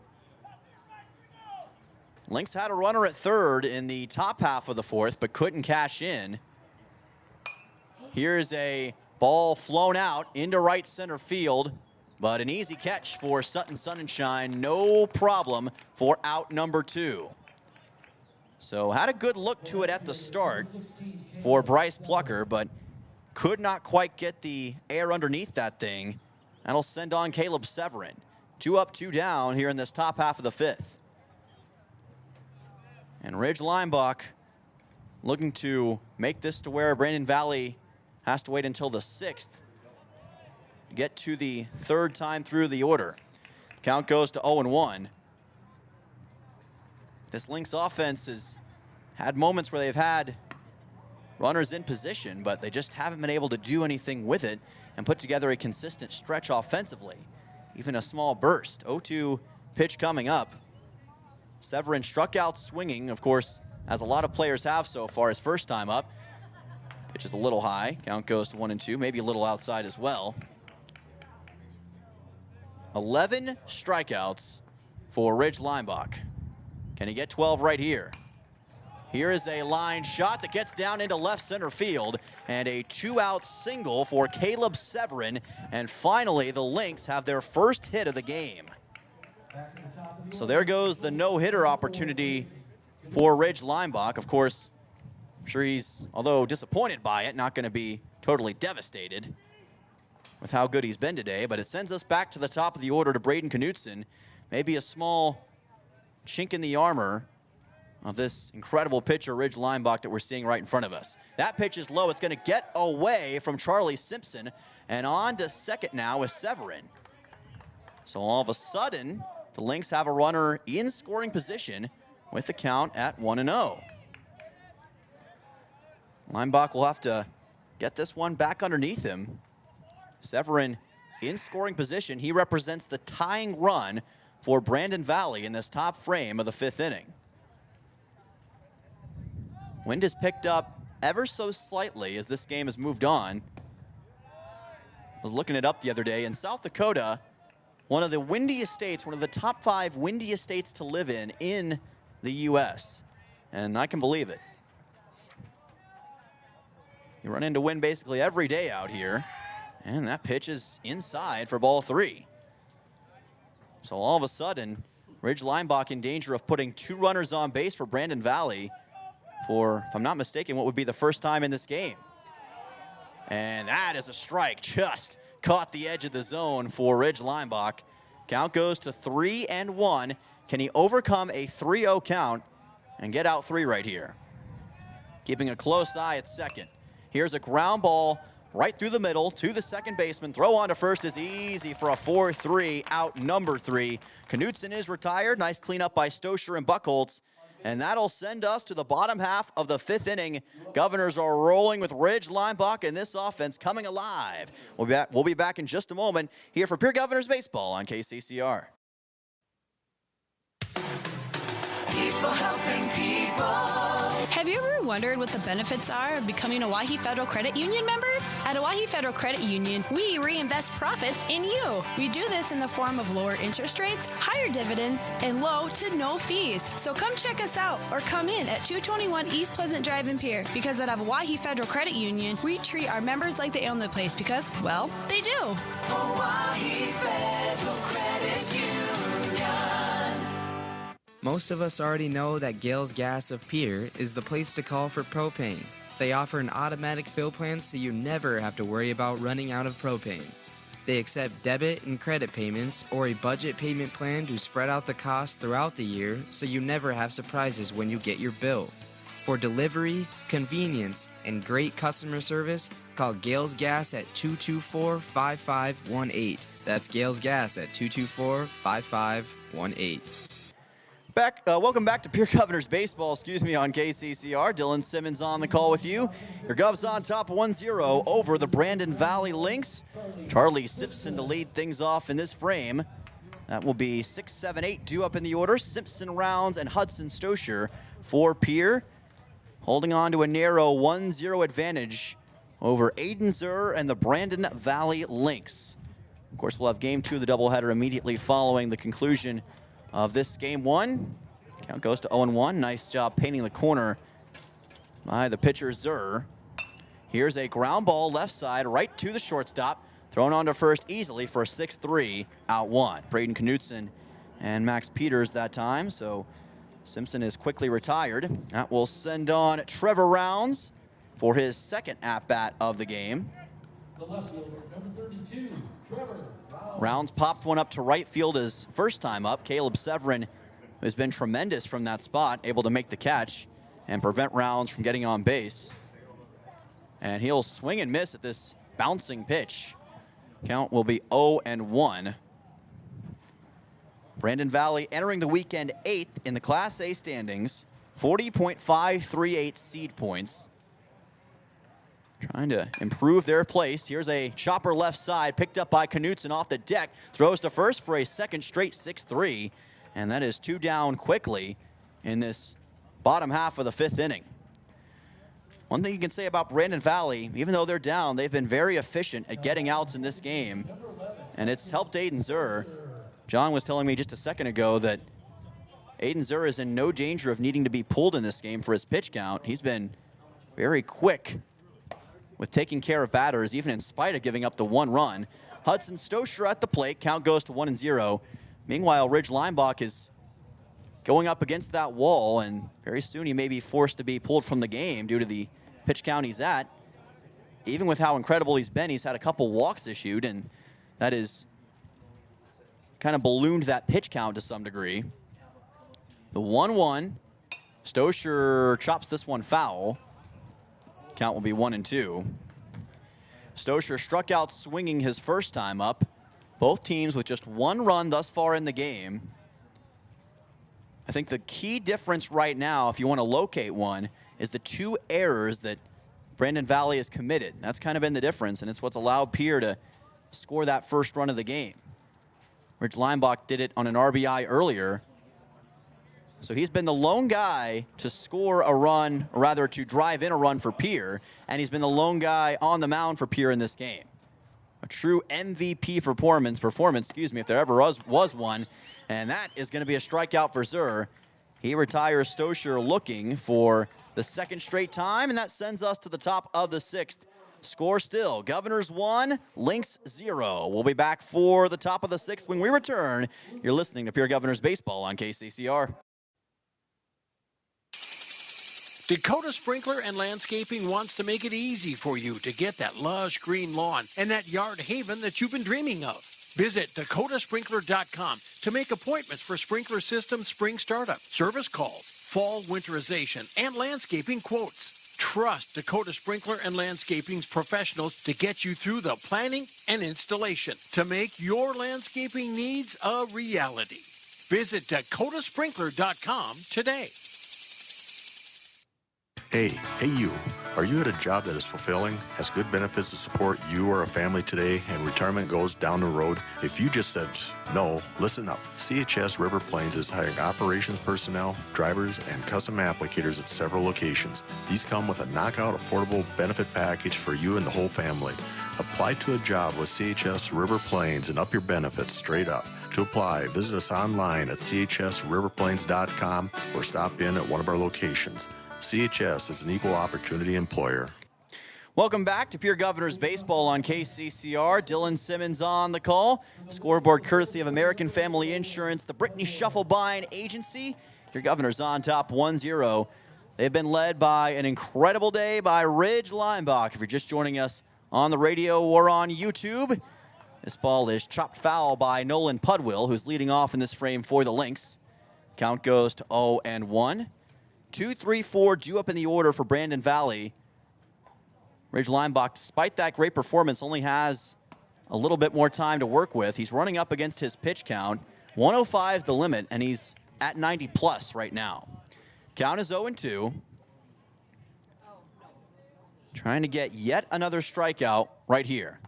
Lynx had a runner at third in the top half of the fourth, but couldn't cash in. Here's a ball flown out into right center field, but an easy catch for Sutton Sunshine. No problem for out number 2. So had a good look to it at the start for Bryce Plucker, but could not quite get the air underneath that thing. That'll send on Caleb Severin. 2 up, 2 down here in this top half of the 5th. And Ridge Leimbach looking to make this to where Brandon Valley has to wait until the 6th to get to the 3rd time through the order. Count goes to 0-1. This Lynx offense has had moments where they've had runners in position, but they just haven't been able to do anything with it and put together a consistent stretch offensively. Even a small burst. 0-2 pitch coming up. Severin struck out swinging, of course, as a lot of players have so far his first time up. Pitch is a little high. Count goes to 1-2, maybe a little outside as well. 11 strikeouts for Ridge Leimbach. Can he get 12 right here? Here is a line shot that gets down into left center field, and a 2-out single for Caleb Severin. And finally, the Lynx have their first hit of the game. So there goes the no-hitter opportunity for Ridge Leimbach. Of course, I'm sure he's, although disappointed by it, not going to be totally devastated with how good he's been today. But it sends us back to the top of the order to Braden Knutson. Maybe a small chink in the armor of this incredible pitcher, Ridge Leimbach, that we're seeing right in front of us. That pitch is low. It's going to get away from Charlie Simpson, and on to second now with Severin. So all of a sudden, the Lynx have a runner in scoring position with the count at 1-0. Leimbach will have to get this one back underneath him. Severin in scoring position. He represents the tying run for Brandon Valley in this top frame of the 5th inning. Wind has picked up ever so slightly as this game has moved on. I was looking it up the other day. In South Dakota, one of the windiest states, one of the top 5 windiest states to live in the U.S. And I can believe it. You run into wind basically every day out here. And that pitch is inside for ball 3. So all of a sudden, Ridge Leimbach in danger of putting 2 runners on base for Brandon Valley for, if I'm not mistaken, what would be the first time in this game. And that is a strike. Just caught the edge of the zone for Ridge Leimbach. Count goes to 3-1. Can he overcome a 3-0 count and get out 3 right here? keeping a close eye at second. Here's a ground ball right through the middle to the second baseman. Throw on to first is easy for a 4-3 out number 3. Knutson is retired. Nice cleanup by Stoscher and Buchholz. And that'll send us to the bottom half of the 5th inning. Governors are rolling with Ridge, Leimbach, and this offense coming alive. We'll be back in just a moment here for Pierre Governors Baseball on KCCR. People helping people. Have you ever wondered what the benefits are of becoming a Owyhee Federal Credit Union member? At Owyhee Federal Credit Union, we reinvest profits in you. We do this in the form of lower interest rates, higher dividends, and low to no fees. So come check us out or come in at 221 East Pleasant Drive in Pierre, because at Owyhee Federal Credit Union, we treat our members like they own the place because, well, they do. Owyhee Federal Credit Union. Most of us already know that Gales Gas of Pierre is the place to call for propane. They offer an automatic fill plan so you never have to worry about running out of propane. They accept debit and credit payments or a budget payment plan to spread out the cost throughout the year so you never have surprises when you get your bill. For delivery, convenience, and great customer service, call Gales Gas at 224-5518. That's Gales Gas at 224-5518. Welcome back to Pierre Governors Baseball, on KCCR. Dylan Simmons on the call with you. Your Govs on top 1-0 over the Brandon Valley Lynx. Charlie Simpson to lead things off in this frame. That will be 6, 7, 8 due up in the order. Simpson, Rounds, and Hudson Stoscher for Pierre. Holding on to a narrow 1-0 advantage over Aiden Zur and the Brandon Valley Lynx. Of course, we'll have game 2 of the doubleheader immediately following the conclusion of this game 1. Count goes to 0-1. Nice job painting the corner by the pitcher Zur. Here's a ground ball left side right to the shortstop. Thrown on to first easily for a 6-3 out 1. Braden Knutson and Max Peters that time. So Simpson is quickly retired. That will send on Trevor Rounds for his second at-bat of the game. The left fielder, number 32, Trevor Rounds popped one up to right field his first time up. Caleb Severin, who's been tremendous from that spot, able to make the catch and prevent Rounds from getting on base. And he'll swing and miss at this bouncing pitch. Count will be 0-1. Brandon Valley entering the weekend 8th in the Class A standings, 40.538 seed points. Trying to improve their place. Here's a chopper left side, picked up by Knutson off the deck. Throws to first for a second straight 6-3. And that is 2 down quickly in this bottom half of the 5th inning. One thing you can say about Brandon Valley, even though they're down, they've been very efficient at getting outs in this game. And it's helped Aiden Zur. John was telling me just a second ago that Aiden Zur is in no danger of needing to be pulled in this game for his pitch count. He's been very quick with taking care of batters, even in spite of giving up the 1 run. Hudson Stoscher at the plate. Count goes to 1-0. Meanwhile, Ridge Leimbach is going up against that wall, and very soon he may be forced to be pulled from the game due to the pitch count he's at. Even with how incredible he's been, he's had a couple walks issued, and that is kind of ballooned that pitch count to some degree. The 1-1. Stoscher chops this one foul. Count will be 1-2. Stoscher struck out swinging his first time up. Both teams with just 1 run thus far in the game. I think the key difference right now, if you want to locate one, is the 2 errors that Brandon Valley has committed. That's kind of been the difference, and it's what's allowed Pierre to score that first run of the game. Ridge Leimbach did it on an RBI earlier. So he's been the lone guy to score a run, or rather to drive in a run for Pierre, and he's been the lone guy on the mound for Pierre in this game. A true MVP performance, if there ever was one, and that is going to be a strikeout for Zur. He retires Stoscher looking for the second straight time, and that sends us to the top of the 6th. Score still, Governors 1, Lynx 0. We'll be back for the top of the 6th when we return. You're listening to Pierre Governors Baseball on KCCR. Dakota Sprinkler and Landscaping wants to make it easy for you to get that lush green lawn and that yard haven that you've been dreaming of. Visit dakotasprinkler.com to make appointments for sprinkler system spring startup, service calls, fall winterization, and landscaping quotes. Trust Dakota Sprinkler and Landscaping's professionals to get you through the planning and installation to make your landscaping needs a reality. Visit dakotasprinkler.com today. Hey you. Are you at a job that is fulfilling, has good benefits to support you or a family today, and retirement goes down the road? If you just said no, listen up. CHS River Plains is hiring operations personnel, drivers, and custom applicators at several locations. These come with a knockout affordable benefit package for you and the whole family. Apply to a job with CHS River Plains and up your benefits straight up. To apply, visit us online at chsriverplains.com or stop in at one of our locations. CHS is an equal opportunity employer. Welcome back to Pierre Governors Baseball on KCCR. Dylan Simmons on the call. Scoreboard courtesy of American Family Insurance, the Brittany Shufflebine Agency. Your Governors on top 1-0. They've been led by an incredible day by Ridge Lineback. If you're just joining us on the radio or on YouTube, this ball is chopped foul by Nolan Pudwill, who's leading off in this frame for the Lynx. Count goes to 0-1. 2, 3, 4 due up in the order for Brandon Valley. Ridge Lineback, despite that great performance, only has a little bit more time to work with. He's running up against his pitch count. 105 is the limit, and he's at 90 plus right now. Count is 0-2. Trying to get yet another strikeout right here.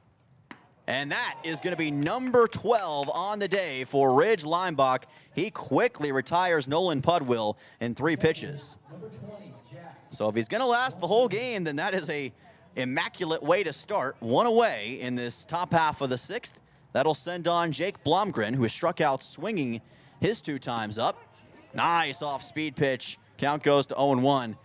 And that is going to be number 12 on the day for Ridge Lineback. He quickly retires Nolan Pudwill in 3 pitches. So if he's going to last the whole game, then that is a immaculate way to start. 1 away in this top half of the 6th. That'll send on Jake Blomgren, who has struck out swinging his 2 times up. Nice off-speed pitch. Count goes to 0-1.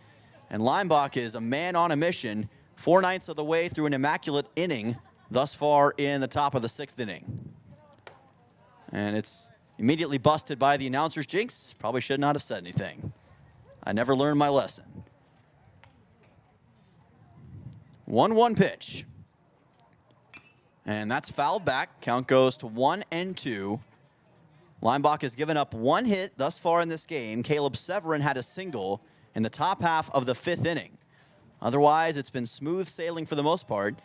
And Lineback is a man on a mission, 4/9 of the way through an immaculate inning thus far in the top of the 6th inning. And it's immediately busted by the announcer's jinx. Probably should not have said anything. I never learned my lesson. 1-1 pitch. And that's fouled back. Count goes to 1-2. Lineback has given up 1 hit thus far in this game. Caleb Severin had a single in the top half of the 5th inning. Otherwise, it's been smooth sailing for the most part.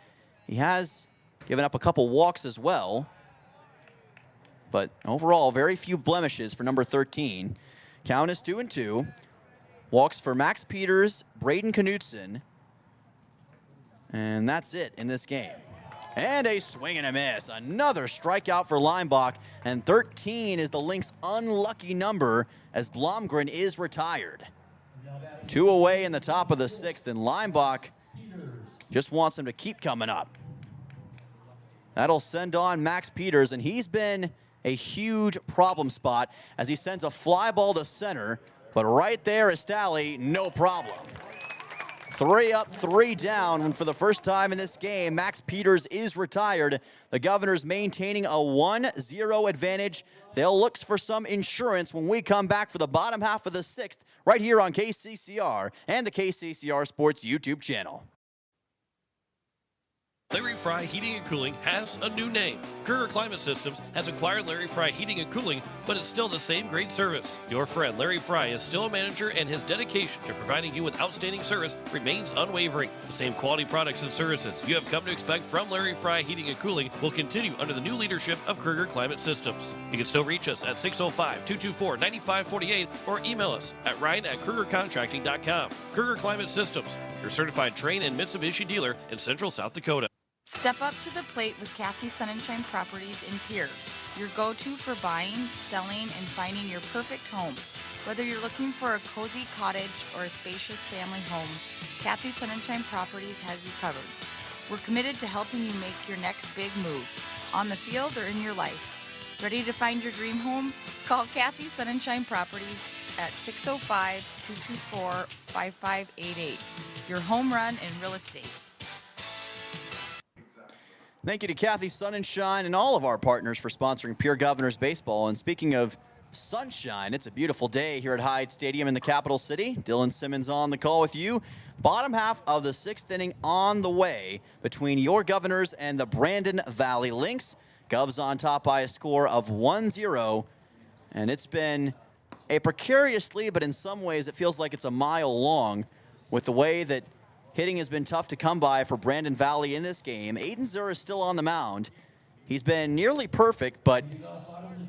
He has given up a couple walks as well. But overall, very few blemishes for number 13. Count is 2-2. Walks for Max Peters, Braden Knutson. And that's it in this game. And a swing and a miss. Another strikeout for Lineback. And 13 is the Lynx' unlucky number as Blomgren is retired. 2 away in the top of the 6th, and Lineback just wants him to keep coming up. That'll send on Max Peters, and he's been a huge problem spot as he sends a fly ball to center, but right there is Stalley, no problem. 3 up, 3 down, and for the first time in this game, Max Peters is retired. The Governors maintaining a 1-0 advantage. They'll look for some insurance when we come back for the bottom half of the 6th, right here on KCCR and the KCCR Sports YouTube channel. Larry Fry Heating and Cooling has a new name. Kruger Climate Systems has acquired Larry Fry Heating and Cooling, but it's still the same great service. Your friend Larry Fry is still a manager, and his dedication to providing you with outstanding service remains unwavering. The same quality products and services you have come to expect from Larry Fry Heating and Cooling will continue under the new leadership of Kruger Climate Systems. You can still reach us at 605-224-9548 or email us at ryan@krugercontracting.com. Kruger Climate Systems, your certified Trane and Mitsubishi dealer in Central South Dakota. Step up to the plate with Kathy Sunshine Properties in Pierre, your go-to for buying, selling, and finding your perfect home. Whether you're looking for a cozy cottage or a spacious family home, Kathy Sunshine Properties has you covered. We're committed to helping you make your next big move, on the field or in your life. Ready to find your dream home? Call Kathy Sunshine Properties at 605-224-5588. Your home run in real estate. Thank you to Kathy Sunshine and all of our partners for sponsoring Pierre Governors Baseball. And speaking of sunshine, it's a beautiful day here at Hyde Stadium in the capital city. Dylan Simmons on the call with you. Bottom half of the 6th inning on the way between your Governors and the Brandon Valley Lynx. Govs on top by a score of 1-0. And it's been a precariously, but in some ways it feels like it's a mile long with the way that hitting has been tough to come by for Brandon Valley in this game. Aiden Zur is still on the mound. He's been nearly perfect, but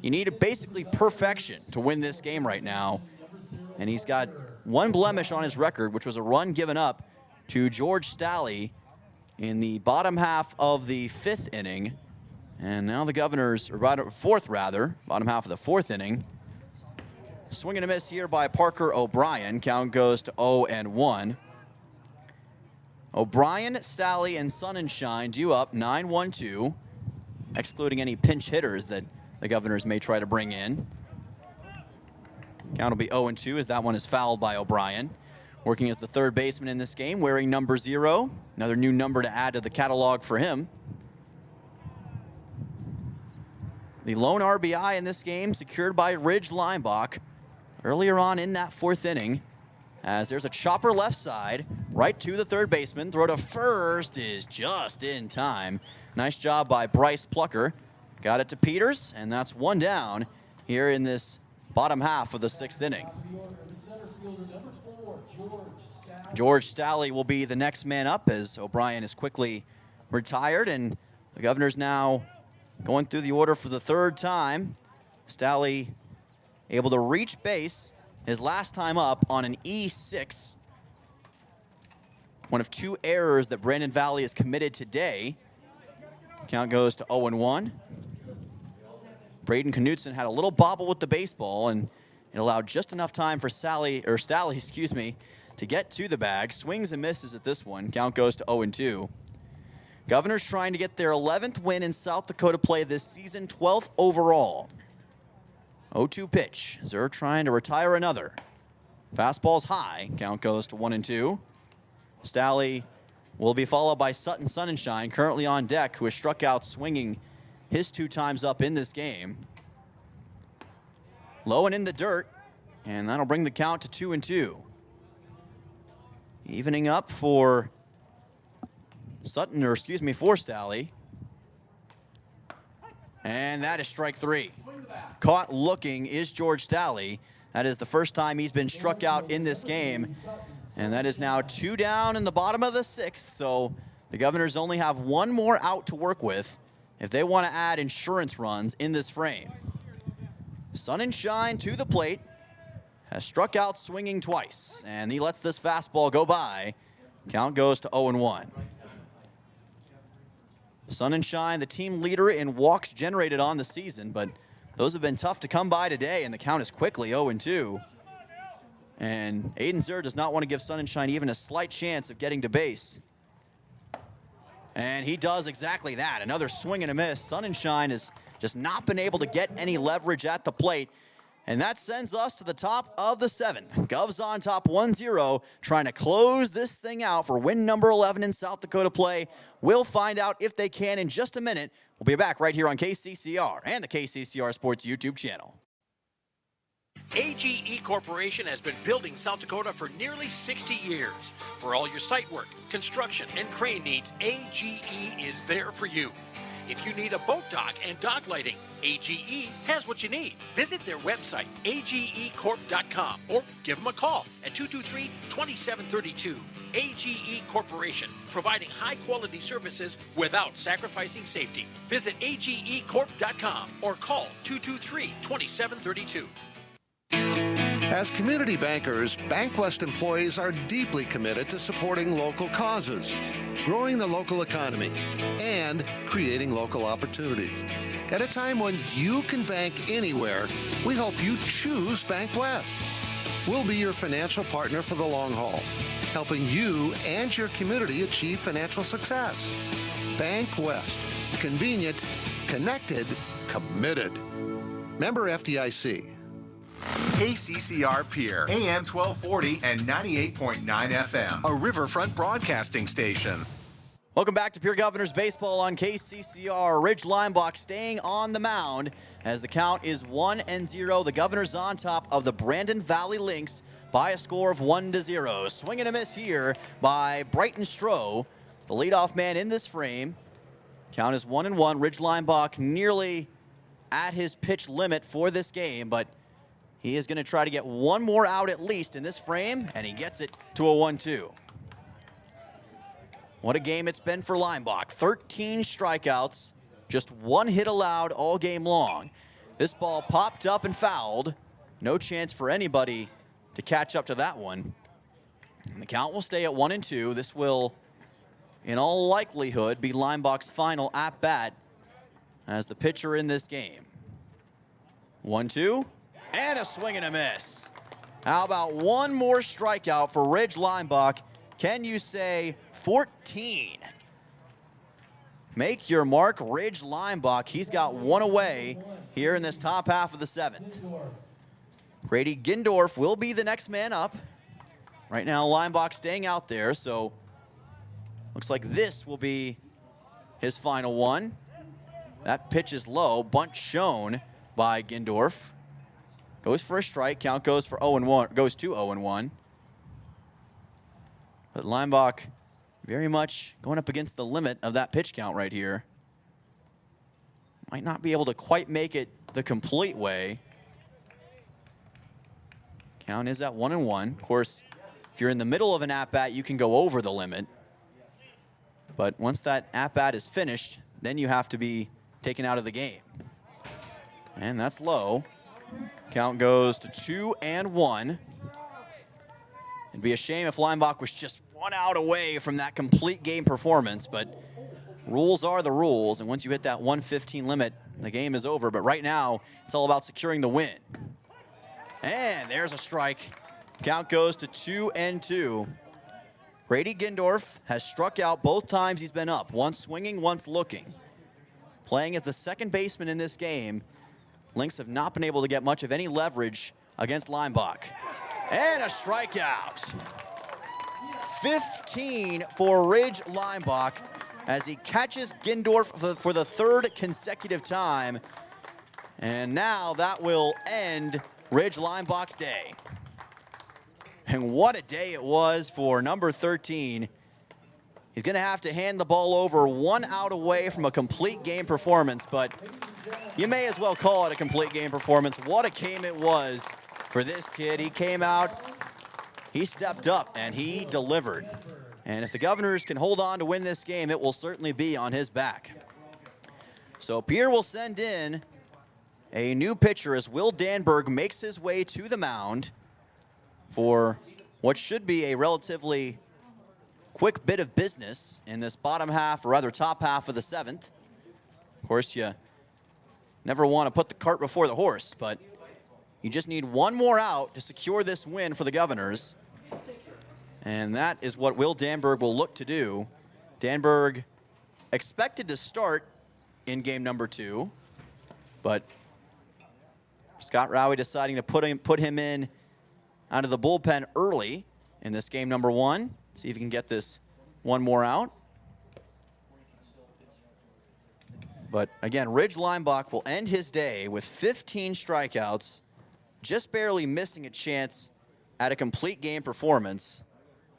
you need basically perfection to win this game right now. And he's got one blemish on his record, which was a run given up to George Stalley in the bottom half of the 5th inning. And now the Governors, or fourth rather, bottom half of the 4th inning. Swing and a miss here by Parker O'Brien. Count goes to 0-1. O'Brien, Stalley, and Sonnenschein due up 9-1-2, excluding any pinch hitters that the Governors may try to bring in. Count will be 0-2 as that one is fouled by O'Brien. Working as the third baseman in this game, wearing number 0. Another new number to add to the catalog for him. The lone RBI in this game secured by Ridge Limbach earlier on in that 4th inning, as there's a chopper left side, right to the third baseman. Throw to first is just in time. Nice job by Bryce Plucker. Got it to Peters, and that's one down here in this bottom half of the 6th inning. George Stalley will be the next man up as O'Brien is quickly retired, and the Governors now going through the order for the 3rd time. Stalley able to reach base his last time up on an E6. One of 2 errors that Brandon Valley has committed today. Count goes to 0-1. Braden Knutson had a little bobble with the baseball, and it allowed just enough time for Stalley, to get to the bag. Swings and misses at this one. Count goes to 0-2. Governors trying to get their 11th win in South Dakota play this season, 12th overall. 0-2 pitch. Zur trying to retire another. Fastball's high. Count goes to 1-2. Stalley will be followed by Sutton Sonnenschein, currently on deck, who has struck out swinging his 2 times up in this game. Low and in the dirt, and that'll bring the count to 2-2. Evening up for for Stalley. And that is strike 3. Caught looking is George Stalley. That is the first time he's been struck out in this game. And that is now 2 down in the bottom of the 6th. So the Governors only have 1 more out to work with if they want to add insurance runs in this frame. Sonnenschein to the plate. Has struck out swinging twice. And he lets this fastball go by. Count goes to 0-1. Sonnenschein, the team leader in walks generated on the season, but those have been tough to come by today, and the count is quickly 0-2. And Aiden Zur does not want to give Sonnenschein even a slight chance of getting to base. And he does exactly that. Another swing and a miss. Sonnenschein has just not been able to get any leverage at the plate. And that sends us to the top of the 7th. Govs on top 1-0, trying to close this thing out for win number 11 in South Dakota play. We'll find out if they can in just a minute. We'll be back right here on KCCR and the KCCR Sports YouTube channel. AGE Corporation has been building South Dakota for nearly 60 years. For all your site work, construction, and crane needs, AGE is there for you. If you need a boat dock and dock lighting, AGE has what you need. Visit their website, agecorp.com, or give them a call at 223-2732. AGE Corporation, providing high-quality services without sacrificing safety. Visit agecorp.com or call 223-2732. As community bankers, BankWest employees are deeply committed to supporting local causes, growing the local economy, and creating local opportunities. At a time when you can bank anywhere, we hope you choose BankWest. We'll be your financial partner for the long haul, helping you and your community achieve financial success. BankWest. Convenient, connected, committed. Member FDIC. KCCR Pierre, AM 1240 and 98.9 FM, a Riverfront broadcasting station. Welcome back to Pierre Governors Baseball on KCCR. Ridge Limbach staying on the mound as the count is 1-0. The Governors on top of the Brandon Valley Lynx by a score of 1-0. Swing and a miss here by Brighton Stroh, the leadoff man in this frame. Count is 1-1. Ridge Limbach nearly at his pitch limit for this game, but he is going to try to get 1 more out at least in this frame, and he gets it to a 1-2. What a game it's been for Leimbach. 13 strikeouts, just one hit allowed all game long. This ball popped up and fouled. No chance for anybody to catch up to that one. And the count will stay at 1-2. This will, in all likelihood, be Leimbach's final at-bat as the pitcher in this game. 1-2, and a swing and a miss. How about one more strikeout for Ridge Leimbach? Can you say 14? Make your mark, Ridge Leimbach. He's got one away here in this top half of the 7th. Grady Gindorf will be the next man up. Right now, Leimbach staying out there, so looks like this will be his final one. That pitch is low. Bunt shown by Gindorf. Goes for a strike. Count goes for 0-1. Goes to 0-1. But Leimbach very much going up against the limit of that pitch count right here. Might not be able to quite make it the complete way. Count is at 1-1. Of course, if you're in the middle of an at-bat, you can go over the limit. But once that at-bat is finished, then you have to be taken out of the game. And that's low. Count goes to 2-1. It'd be a shame if Leimbach was just one out away from that complete game performance, but rules are the rules, and once you hit that 115 limit, the game is over. But right now, it's all about securing the win. And there's a strike. Count goes to 2-2. Grady Gindorf has struck out both times he's been up, once swinging, once looking. Playing as the second baseman in this game, Lynx have not been able to get much of any leverage against Leimbach. And a strikeout. 15 for Ridge Leimbach as he catches Gindorf for the third consecutive time. And now that will end Ridge Leimbach's day. And what a day it was for number 13. He's going to have to hand the ball over, one out away from a complete game performance, but you may as well call it a complete game performance. What a game it was for this kid. He came out, he stepped up, and he delivered. And if the Governors can hold on to win this game, it will certainly be on his back. So Pierre will send in a new pitcher as Will Danberg makes his way to the mound for what should be a relatively quick bit of business in this bottom half, or rather top half of the 7th. Of course, you never want to put the cart before the horse, but you just need one more out to secure this win for the Governors. And that is what Will Danberg will look to do. Danberg expected to start in game number 2, but Scott Rowie deciding to put him in out of the bullpen early in this game number 1. See if he can get this one more out. But again, Ridge Leimbach will end his day with 15 strikeouts, just barely missing a chance at a complete game performance.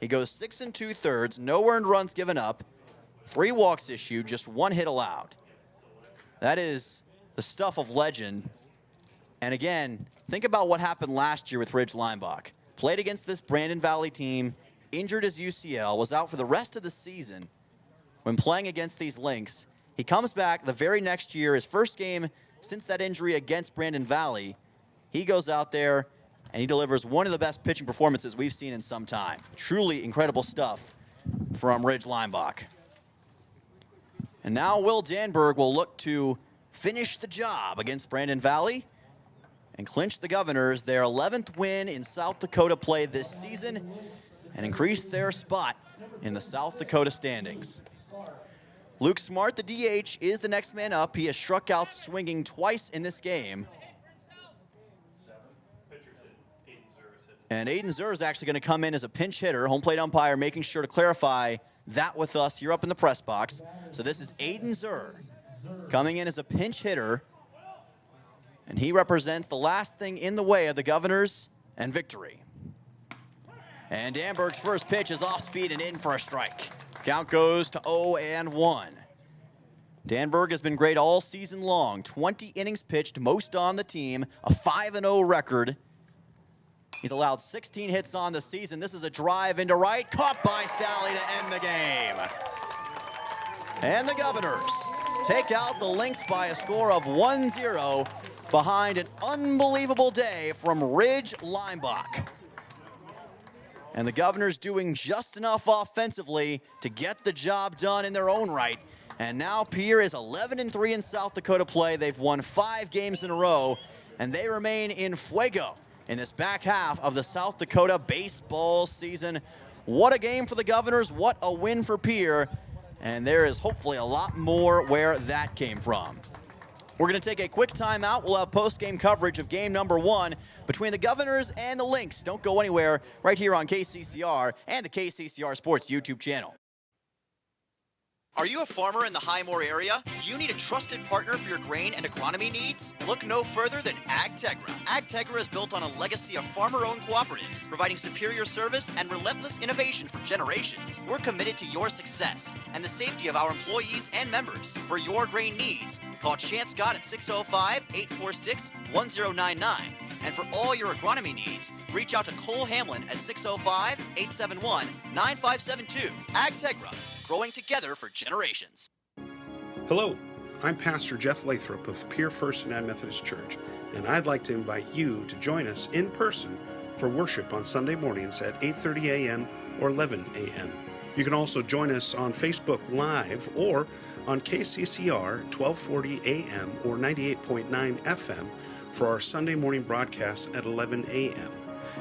He goes 6 2/3, no earned runs given up, 3 walks issued, just 1 hit allowed. That is the stuff of legend. And again, think about what happened last year with Ridge Leimbach. Played against this Brandon Valley team, injured his UCL, was out for the rest of the season. When playing against these Lynx, he comes back the very next year, his first game since that injury against Brandon Valley. He goes out there and he delivers one of the best pitching performances we've seen in some time. Truly incredible stuff from Ridge Leimbach. And now Will Danberg will look to finish the job against Brandon Valley and clinch the Governors their 11th win in South Dakota play this season and increase their spot in the South Dakota standings. Luke Smart, the DH, is the next man up. He has struck out swinging twice in this game. And Aiden Zur is actually going to come in as a pinch hitter. Home plate umpire making sure to clarify that with us here up in the press box. So this is Aiden Zur coming in as a pinch hitter. And he represents the last thing in the way of the Governors and victory. And Danberg's first pitch is off speed and in for a strike. Count goes to 0-1. Danberg has been great all season long. 20 innings pitched, most on the team, a 5-0 record. He's allowed 16 hits on the season. This is a drive into right, caught by Stalley to end the game. And the Governors take out the Lynx by a score of 1-0 behind an unbelievable day from Ridge Leimbach. And the Governors doing just enough offensively to get the job done in their own right. And now Pierre is 11-3 in South Dakota play. They've won 5 games in a row, and they remain in fuego in this back half of the South Dakota baseball season. What a game for the Governors. What a win for Pierre. And there is hopefully a lot more where that came from. We're going to take a quick timeout. We'll have post-game coverage of game number 1 between the Governors and the Lynx. Don't go anywhere, right here on KCCR and the KCCR Sports YouTube channel. Are you a farmer in the Highmore area? Do you need a trusted partner for your grain and agronomy needs? Look no further than AgTegra. AgTegra is built on a legacy of farmer-owned cooperatives, providing superior service and relentless innovation for generations. We're committed to your success and the safety of our employees and members. For your grain needs, call Chance Scott at 605-846-1099. And for all your agronomy needs, reach out to Cole Hamlin at 605-871-9572. AgTegra. Growing together for generations. Hello, I'm Pastor Jeff Lathrop of Pierre First United Methodist Church, and I'd like to invite you to join us in person for worship on Sunday mornings at 8:30 a.m. or 11 a.m. You can also join us on Facebook Live or on KCCR 1240 a.m. or 98.9 FM for our Sunday morning broadcast at 11 a.m.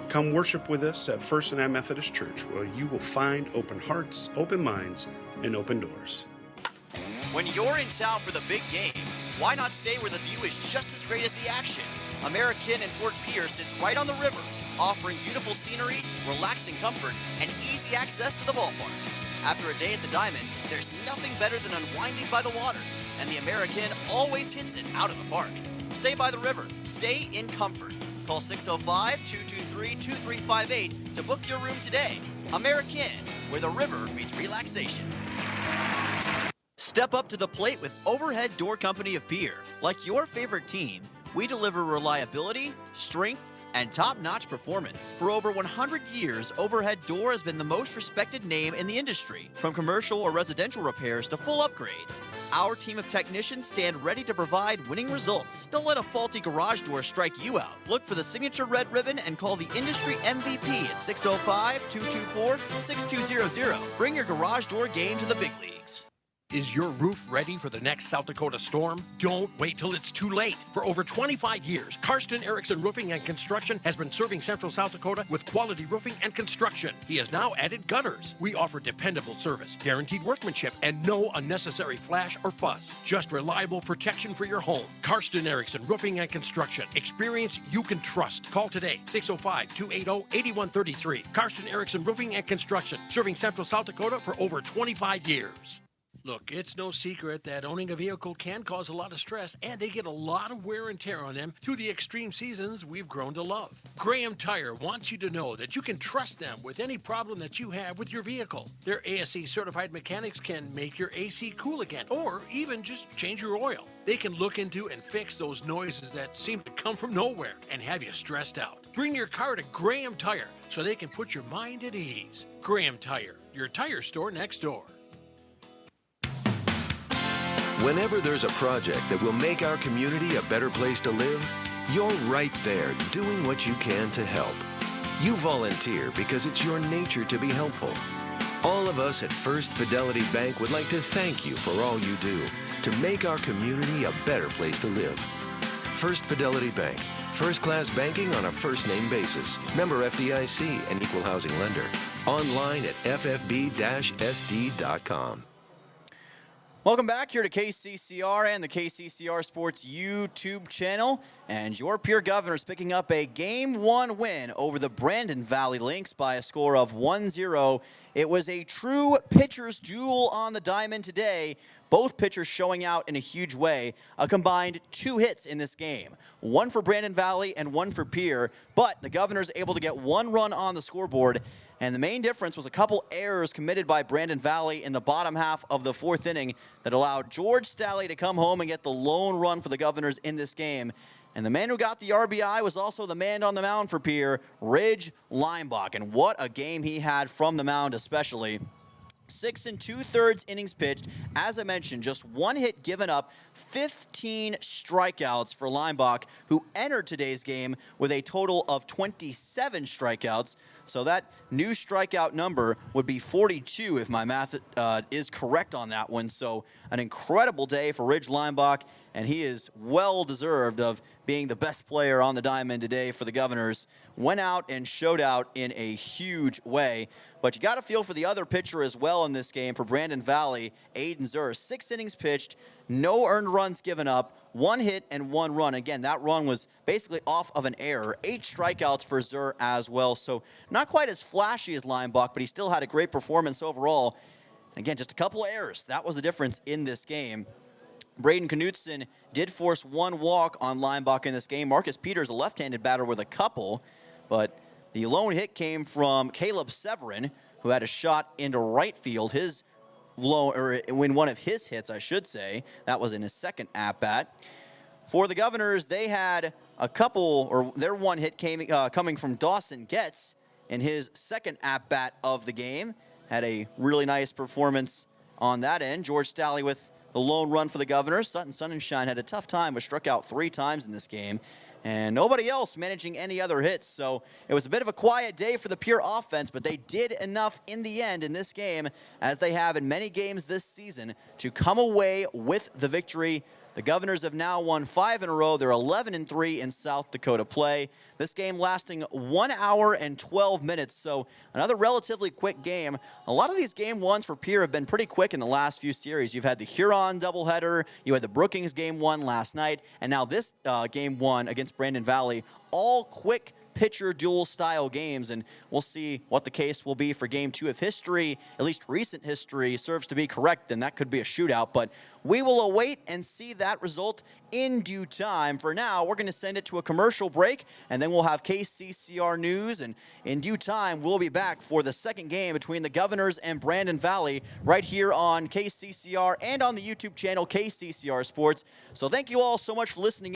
Come worship with us at First United Methodist Church, where you will find open hearts, open minds, and open doors. When you're in town for the big game, why not stay where the view is just as great as the action? American and Fort Pierce sits right on the river, offering beautiful scenery, relaxing comfort, and easy access to the ballpark. After a day at the Diamond, there's nothing better than unwinding by the water, and the American always hits it out of the park. Stay by the river. Stay in comfort. Call 605-223-2358 to book your room today. American, where the river meets relaxation. Step up to the plate with Overhead Door Company of Pierre. Like your favorite team, we deliver reliability, strength, and top-notch performance. For over 100 years, Overhead Door has been the most respected name in the industry. From commercial or residential repairs to full upgrades, our team of technicians stand ready to provide winning results. Don't let a faulty garage door strike you out. Look for the signature red ribbon and call the industry MVP at 605-224-6200. Bring your garage door game to the big leagues. Is your roof ready for the next South Dakota storm? Don't wait till it's too late. For over 25 years, Karsten Erickson Roofing and Construction has been serving Central South Dakota with quality roofing and construction. He has now added gutters. We offer dependable service, guaranteed workmanship, and no unnecessary flash or fuss. Just reliable protection for your home. Karsten Erickson Roofing and Construction. Experience you can trust. Call today, 605-280-8133. Karsten Erickson Roofing and Construction, serving Central South Dakota for over 25 years. Look, it's no secret that owning a vehicle can cause a lot of stress, and they get a lot of wear and tear on them through the extreme seasons we've grown to love. Graham Tire wants you to know that you can trust them with any problem that you have with your vehicle. Their ASE certified mechanics can make your AC cool again, or even just change your oil. They can look into and fix those noises that seem to come from nowhere and have you stressed out. Bring your car to Graham Tire so they can put your mind at ease. Graham Tire, your tire store next door. Whenever there's a project that will make our community a better place to live, you're right there doing what you can to help. You volunteer because it's your nature to be helpful. All of us at First Fidelity Bank would like to thank you for all you do to make our community a better place to live. First Fidelity Bank, first-class banking on a first-name basis. Member FDIC and equal housing lender. Online at ffb-sd.com. Welcome back here to KCCR and the KCCR Sports YouTube channel. And your Pierre Governors picking up a Game 1 win over the Brandon Valley Lynx by a score of 1-0. It was a true pitcher's duel on the diamond today. Both pitchers showing out in a huge way. A combined 2 hits in this game. 1 for Brandon Valley and 1 for Pierre. But the Governors able to get 1 run on the scoreboard. And the main difference was a couple errors committed by Brandon Valley in the bottom half of the 4th inning that allowed George Stalley to come home and get the lone run for the Governors in this game. And the man who got the RBI was also the man on the mound for Pierre, Ridge Lineback. And what a game he had from the mound especially. 6 2/3 innings pitched. As I mentioned, just one hit given up, 15 strikeouts for Lineback, who entered today's game with a total of 27 strikeouts. So that new strikeout number would be 42 if my math is correct on that one. So an incredible day for Ridge Lineback, and he is well deserved of being the best player on the diamond today for the Governors. Went out and showed out in a huge way. But you got to feel for the other pitcher as well in this game for Brandon Valley, Aiden Zur. 6 innings pitched, no earned runs given up, 1 hit and 1 run. Again, that run was basically off of an error. 8 strikeouts for Zur as well. So not quite as flashy as Lineback, but he still had a great performance overall. Again, just a couple of errors. That was the difference in this game. Braden Knutson did force 1 walk on Lineback in this game. Marcus Peters, a left-handed batter with a couple, but the lone hit came from Caleb Severin, who had a shot into right field. His lone, or in one of his hits, I should say. That was in his second at-bat. For the Governors, they had a couple, or their one hit coming from Dawson Getz in his second at-bat of the game. Had a really nice performance on that end. George Stalley with the lone run for the Governors. Sutton Sunshine had a tough time, but struck out 3 times in this game. And nobody else managing any other hits. So it was a bit of a quiet day for the Pierre offense, but they did enough in the end in this game, as they have in many games this season, to come away with the victory. The Governors have now won 5 in a row. They're 11-3 in South Dakota play. This game lasting 1 hour and 12 minutes, so another relatively quick game. A lot of these game ones for Pierre have been pretty quick in the last few series. You've had the Huron doubleheader, you had the Brookings game 1 last night, and now this game 1 against Brandon Valley. All quick pitcher duel style games, and we'll see what the case will be for game 2. If history, at least recent history, serves to be correct, then that could be a shootout, but we will await and see that result in due time. For now, we're going to send it to a commercial break, and then we'll have KCCR news, and in due time, we'll be back for the second game between the Governors and Brandon Valley right here on KCCR and on the YouTube channel KCCR Sports. So thank you all so much for listening.